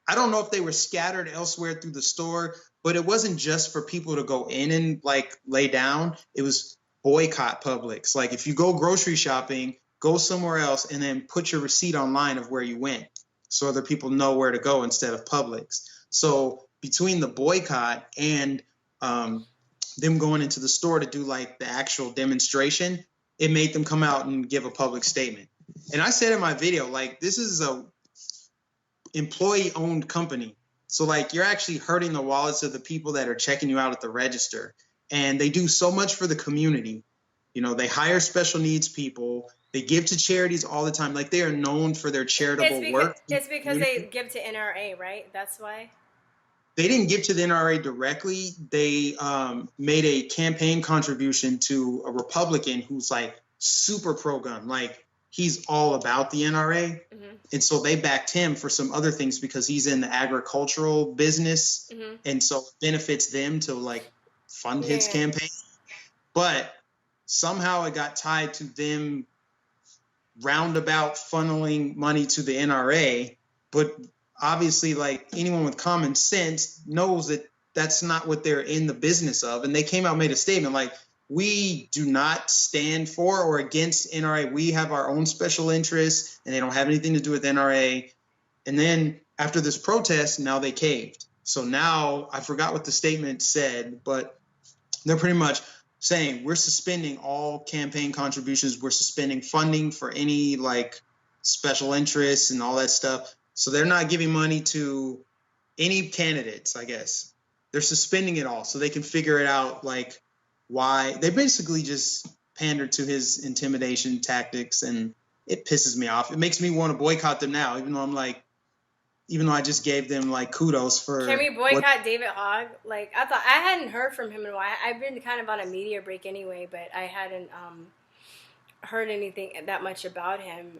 I don't know if they were scattered elsewhere through the store, but it wasn't just for people to go in and like lay down. It was boycott Publix. Like if you go grocery shopping, go somewhere else and then put your receipt online of where you went so other people know where to go instead of Publix. So between the boycott and them going into the store to do like the actual demonstration, it made them come out and give a public statement. And I said in my video, like, this is a employee-owned company. So like you're actually hurting the wallets of the people that are checking you out at the register. And they do so much for the community. They hire special needs people. They give to charities all the time. Like they are known for their charitable work. It's because they give to NRA, right? That's why? They didn't give to the NRA directly. They made a campaign contribution to a Republican who's like super pro-gun. Like he's all about the NRA. Mm-hmm. And so they backed him for some other things because he's in the agricultural business. Mm-hmm. And so it benefits them to like fund his campaign. But somehow it got tied to them roundabout funneling money to the NRA. But obviously, like anyone with common sense knows that that's not what they're in the business of. And they came out and made a statement like, we do not stand for or against NRA. We have our own special interests and they don't have anything to do with NRA. And then after this protest, now they caved. So now I forgot what the statement said, but they're pretty much saying we're suspending all campaign contributions. We're suspending funding for any like special interests and all that stuff. So they're not giving money to any candidates, I guess. They're suspending it all so they can figure it out, like why. They basically just pandered to his intimidation tactics, and it pisses me off. It makes me want to boycott them now, even though I just gave them like kudos for. Can we boycott David Hogg? Like I hadn't heard from him in a while. I've been kind of on a media break anyway, but I hadn't heard anything that much about him.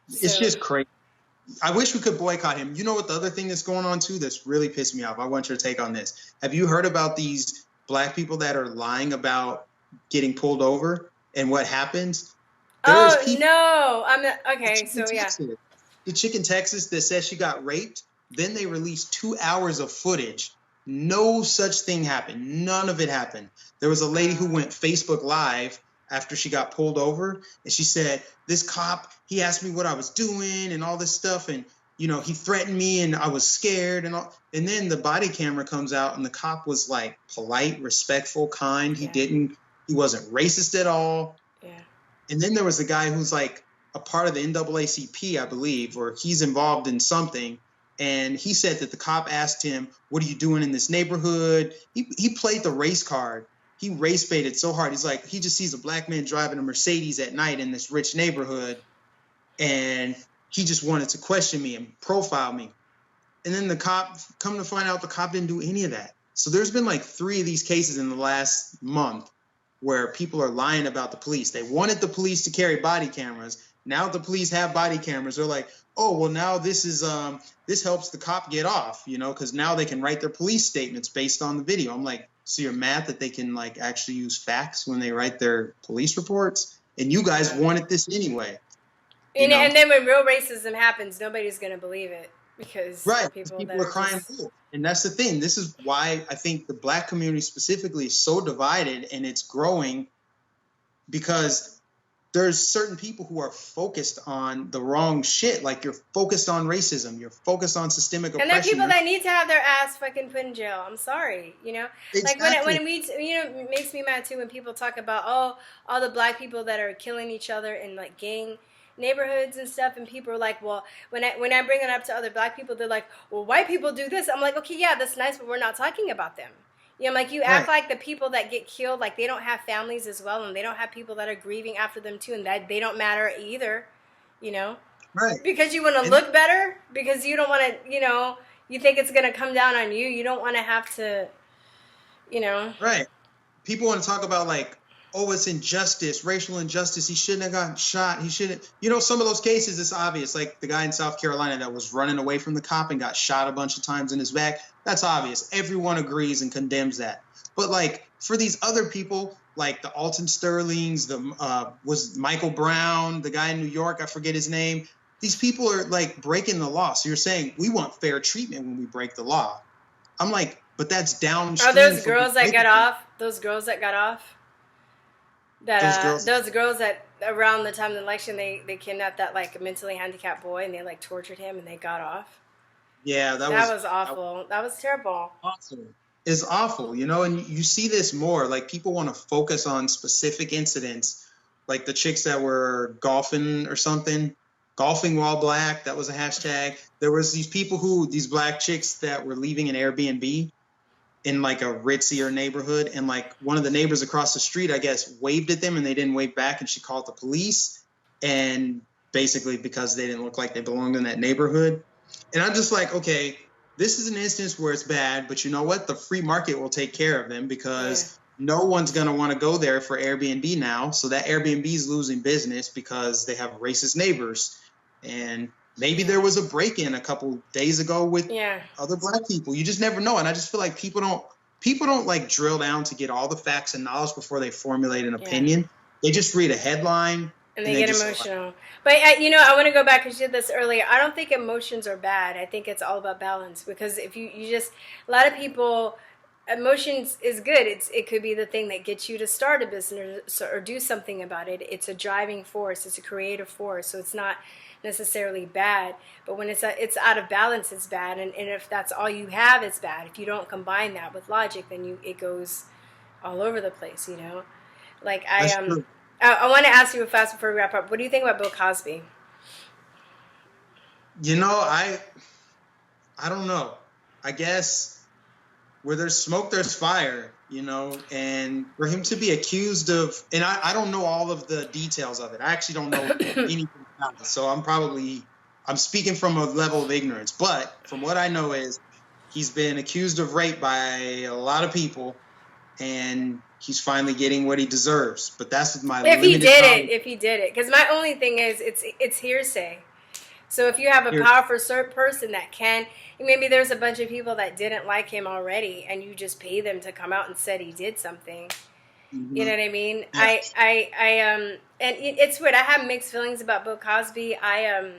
It's just crazy. I wish we could boycott him. You know what the other thing that's going on too that's really pissed me off? I want your take on this. Have you heard about these black people that are lying about getting pulled over and what happens? No. I'm not. Okay, so yeah. The chick in Texas that says she got raped, then they released 2 hours of footage. No such thing happened. None of it happened. There was a lady who went Facebook Live after she got pulled over, and she said, this cop, he asked me what I was doing and all this stuff, and he threatened me and I was scared and all. And then the body camera comes out and the cop was like polite, respectful, kind. He wasn't racist at all. Yeah. And then there was a guy who's like a part of the NAACP, I believe, or he's involved in something. And he said that the cop asked him, "What are you doing in this neighborhood?" He played the race card. He race baited so hard. He's like, he just sees a black man driving a Mercedes at night in this rich neighborhood, and he just wanted to question me and profile me. And then the cop, come to find out, the cop didn't do any of that. So there's been like 3 of these cases in the last month where people are lying about the police. They wanted the police to carry body cameras. Now the police have body cameras. They're like, oh, well, now this is this helps the cop get off, you know, because now they can write their police statements based on the video. I'm like, so you're mad that they can like actually use facts when they write their police reports? And you guys wanted this anyway. And then when real racism happens, nobody's going to believe it because people are crying wolf. And that's the thing. This is why I think the black community specifically is so divided, and it's growing because there's certain people who are focused on the wrong shit. Like, you're focused on racism. You're focused on systemic oppression. And there are people that need to have their ass fucking put in jail. I'm sorry, you know? Exactly. Like, when we, you know, it makes me mad, too, when people talk about, oh, all the black people that are killing each other in, like, gang neighborhoods and stuff, and people are like, well, when I bring it up to other black people, they're like, well, white people do this. I'm like, okay, yeah, that's nice, but we're not talking about them. You know, like, you act like the people that get killed, like, they don't have families as well, and they don't have people that are grieving after them, too, and that they don't matter either, you know? Right. Because you want to look better, because you don't want to, you know, you think it's going to come down on you. You don't want to have to, you know. Right. People want to talk about, like, oh, it's injustice, racial injustice. He shouldn't have gotten shot. He shouldn't. You know, some of those cases, it's obvious. Like the guy in South Carolina that was running away from the cop and got shot a bunch of times in his back. That's obvious. Everyone agrees and condemns that. But like for these other people, like the Alton Sterlings, was Michael Brown, the guy in New York, I forget his name. These people are like breaking the law. So you're saying we want fair treatment when we break the law. I'm like, but that's downstream. Are those girls that got off? Those girls that got off? Those girls that around the time of the election, they kidnapped that like mentally handicapped boy and they like tortured him and they got off. Yeah, that was awful. That was terrible. Awesome. It's awful, you know, and you see this more. Like people want to focus on specific incidents, like the chicks that were golfing or something, golfing while black. That was a hashtag. There was these black chicks that were leaving an Airbnb in like a ritzier neighborhood, and like one of the neighbors across the street, I guess, waved at them and they didn't wave back, and she called the police, and basically because they didn't look like they belonged in that neighborhood. And I'm just like, okay, this is an instance where it's bad, but you know what? The free market will take care of them because no one's going to want to go there for Airbnb now. So that Airbnb is losing business because they have racist neighbors. And maybe there was a break-in a couple days ago with other black people. You just never know. And I just feel like people don't like drill down to get all the facts and knowledge before they formulate an opinion. They just read a headline. And they get emotional. But, you know, I want to go back because you did this earlier. I don't think emotions are bad. I think it's all about balance. Because if you just, a lot of people, emotions is good. It could be the thing that gets you to start a business or do something about it. It's a driving force. It's a creative force. So it's not necessarily bad, but when it's out of balance, it's bad, and if that's all you have, it's bad. If you don't combine that with logic, then it goes all over the place, you know. Like I want to ask you fast before we wrap up. What do you think about Bill Cosby? You know, I don't know. I guess where there's smoke, there's fire, you know, and for him to be accused of, and I don't know all of the details of it. I actually don't know anything about it. So I'm speaking from a level of ignorance. But from what I know is he's been accused of rape by a lot of people, and he's finally getting what he deserves. But that's my if he did it. Because my only thing is it's hearsay. So if you have a powerful person that can, maybe there's a bunch of people that didn't like him already, and you just pay them to come out and said he did something. Mm-hmm. You know what I mean? Yes. And it's weird. I have mixed feelings about Bill Cosby. I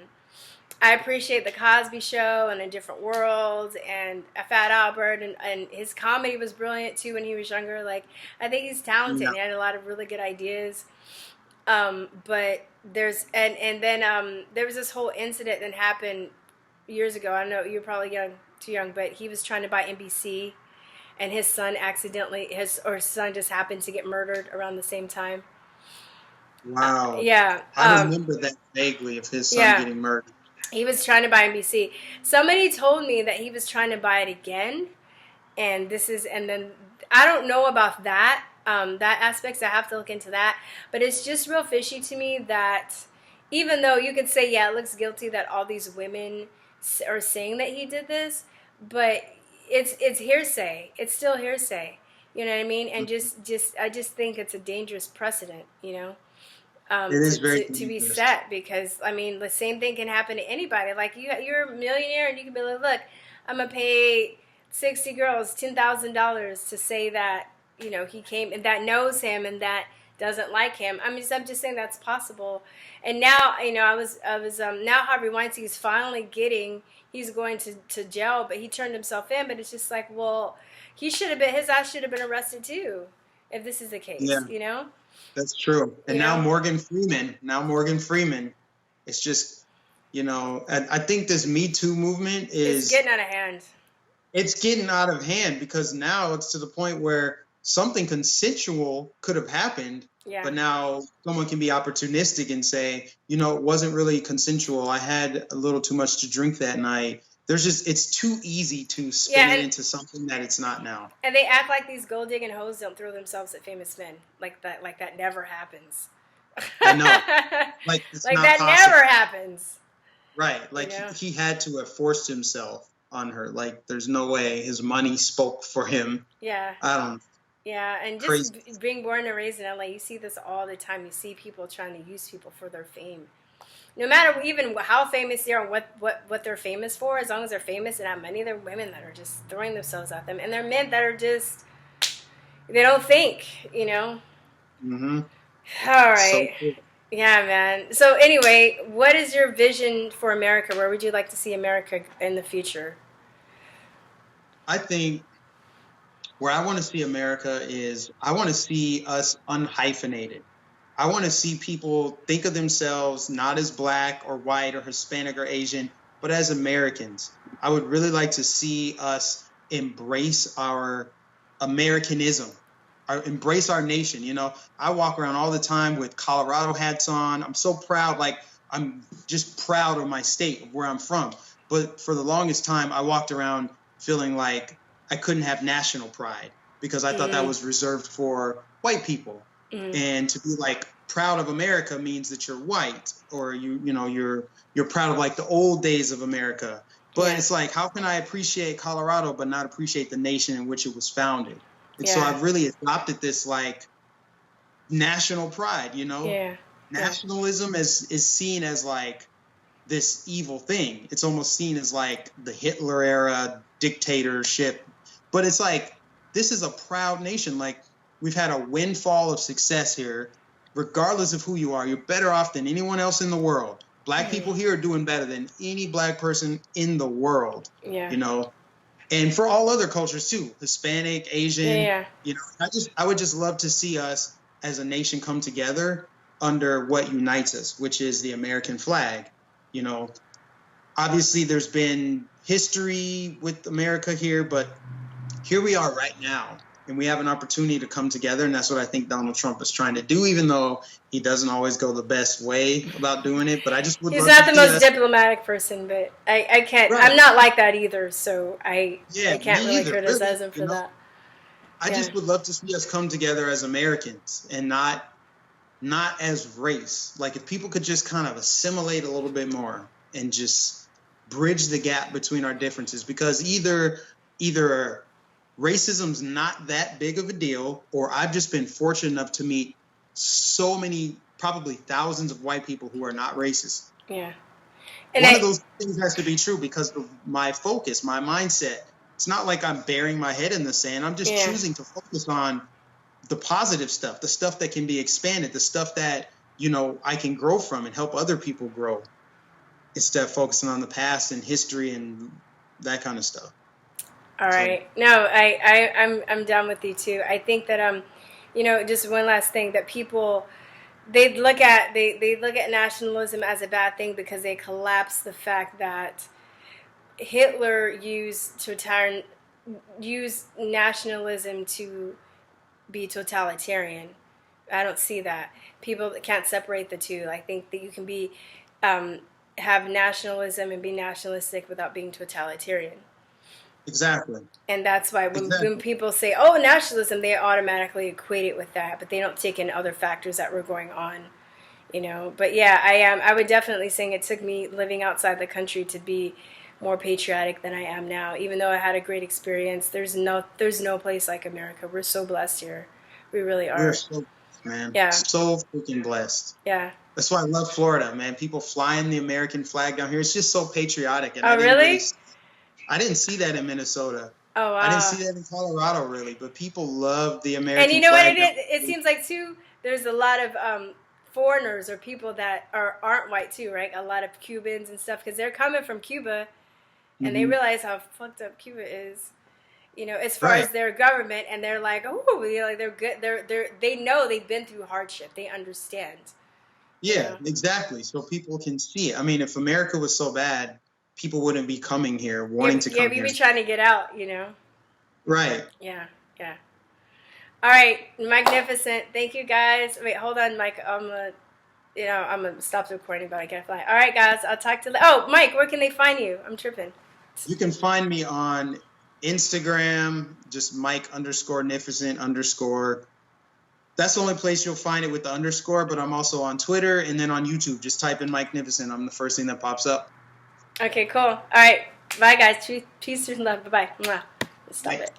appreciate the Cosby Show and A Different World and Fat Albert, and his comedy was brilliant too when he was younger. Like, I think he's talented. Yeah. He had a lot of really good ideas. But there's and then there was this whole incident that happened years ago. I know you're probably too young, but he was trying to buy NBC, and his son just happened to get murdered around the same time. Wow. Yeah. I remember that vaguely of his son Yeah. getting murdered. He was trying to buy NBC. Somebody told me that he was trying to buy it again, and then I don't know about that that aspect. So I have to look into that. But it's just real fishy to me that even though you could say, yeah, it looks guilty that all these women are saying that he did this, but it's hearsay. It's still hearsay. You know what I mean? And I just think it's a dangerous precedent. You know. It is very To be dangerous. set, because I mean the same thing can happen to anybody. Like you're a millionaire and you can be like, look, I'm gonna pay 60 girls $10,000 to say that he came and that knows him and that doesn't like him. I'm just saying that's possible. And now I was now Harvey Weinstein's finally he's going to jail, but he turned himself in. But it's just like, well, his ass should have been arrested too, if this is the case. Yeah. That's true. And now Morgan Freeman, it's just, I think this Me Too movement it's getting out of hand. It's getting out of hand because now it's to the point where something consensual could have happened, but now someone can be opportunistic and say, it wasn't really consensual. I had a little too much to drink that night. It's too easy to spin it into something that it's not now. And they act like these gold digging hoes don't throw themselves at famous men. Like that never happens. I know. Like that possible. Never happens. Right. Like he had to have forced himself on her. Like there's no way his money spoke for him. Yeah. I don't. Yeah, and just being born and raised in LA, you see this all the time. You see people trying to use people for their fame. No matter even how famous they are and what they're famous for, as long as they're famous and have money, there are women that are just throwing themselves at them. And there are men that are just, they don't think, Mm-hmm. All right. So yeah, man. So anyway, what is your vision for America? Where would you like to see America in the future? I think where I want to see America is I want to see us unhyphenated. I want to see people think of themselves not as black or white or Hispanic or Asian, but as Americans. I would really like to see us embrace our Americanism, embrace our nation. I walk around all the time with Colorado hats on. I'm so proud. Like, I'm just proud of my state, of where I'm from. But for the longest time, I walked around feeling like I couldn't have national pride because I thought that was reserved for white people. And to be like proud of America means that you're white, or you're proud of like the old days of America. But it's like, how can I appreciate Colorado but not appreciate the nation in which it was founded? And so I've really adopted this like national pride, Nationalism is seen as like this evil thing. It's almost seen as like the Hitler era dictatorship. But it's like, this is a proud nation. Like, we've had a windfall of success here. Regardless of who you are, you're better off than anyone else in the world. Black people here are doing better than any black person in the world. Yeah. And for all other cultures too, Hispanic, Asian. I would just love to see us as a nation come together under what unites us, which is the American flag. Obviously there's been history with America here, but here we are right now. And we have an opportunity to come together, and that's what I think Donald Trump is trying to do, even though he doesn't always go the best way about doing it. But I just would He's not the most diplomatic person, but I can't. Right. I'm not like that either, so I can't really criticize him for that. I just would love to see us come together as Americans and not as race. Like, if people could just kind of assimilate a little bit more and just bridge the gap between our differences, because either racism's not that big of a deal, or I've just been fortunate enough to meet so many, probably thousands of white people who are not racist. Yeah. And one of those things has to be true because of my focus, my mindset. It's not like I'm burying my head in the sand. I'm just choosing to focus on the positive stuff, the stuff that can be expanded, the stuff that, I can grow from and help other people grow, instead of focusing on the past and history and that kind of stuff. All right. No, I'm down with you too. I think that just one last thing, that people they look at nationalism as a bad thing because they collapse the fact that Hitler used nationalism to be totalitarian. I don't see that. People can't separate the two. I think that you can be have nationalism and be nationalistic without being totalitarian. Exactly. And that's why when people say, oh, nationalism, they automatically equate it with that, but they don't take in other factors that were going on, you know. But yeah, I would definitely say it took me living outside the country to be more patriotic than I am now. Even though I had a great experience, there's no place like America. We're so blessed here. We really are. We're so blessed, man. Yeah. So freaking blessed. Yeah. That's why I love Florida, man. People flying the American flag down here. It's just so patriotic. And oh, really? I didn't see that in Minnesota. Oh, wow. I didn't see that in Colorado, really. But people love the American flag. And you know what it is? It seems like, too, there's a lot of foreigners or people that aren't white, too, right? A lot of Cubans and stuff, because they're coming from Cuba, and they realize how fucked up Cuba is, you know, as far as their government. And they're like, oh, you know, like they're good. They know they've been through hardship. They understand. Yeah, exactly. So people can see it. I mean, if America was so bad, people wouldn't be coming here, wanting to come here. Yeah, we'd be trying to get out, you know? Right. Yeah. All right, magnificent. Thank you, guys. Wait, hold on, Mike. I'm gonna stop the recording, but I gotta fly. All right, guys, I'll talk to Oh, Mike, where can they find you? I'm tripping. You can find me on Instagram, just Mike_Nificent_. That's the only place you'll find it with the underscore, but I'm also on Twitter, and then on YouTube. Just type in Mike Nificent. I'm the first thing that pops up. Okay, cool. All right. Bye, guys. Peace and love. Bye-bye. Stop it.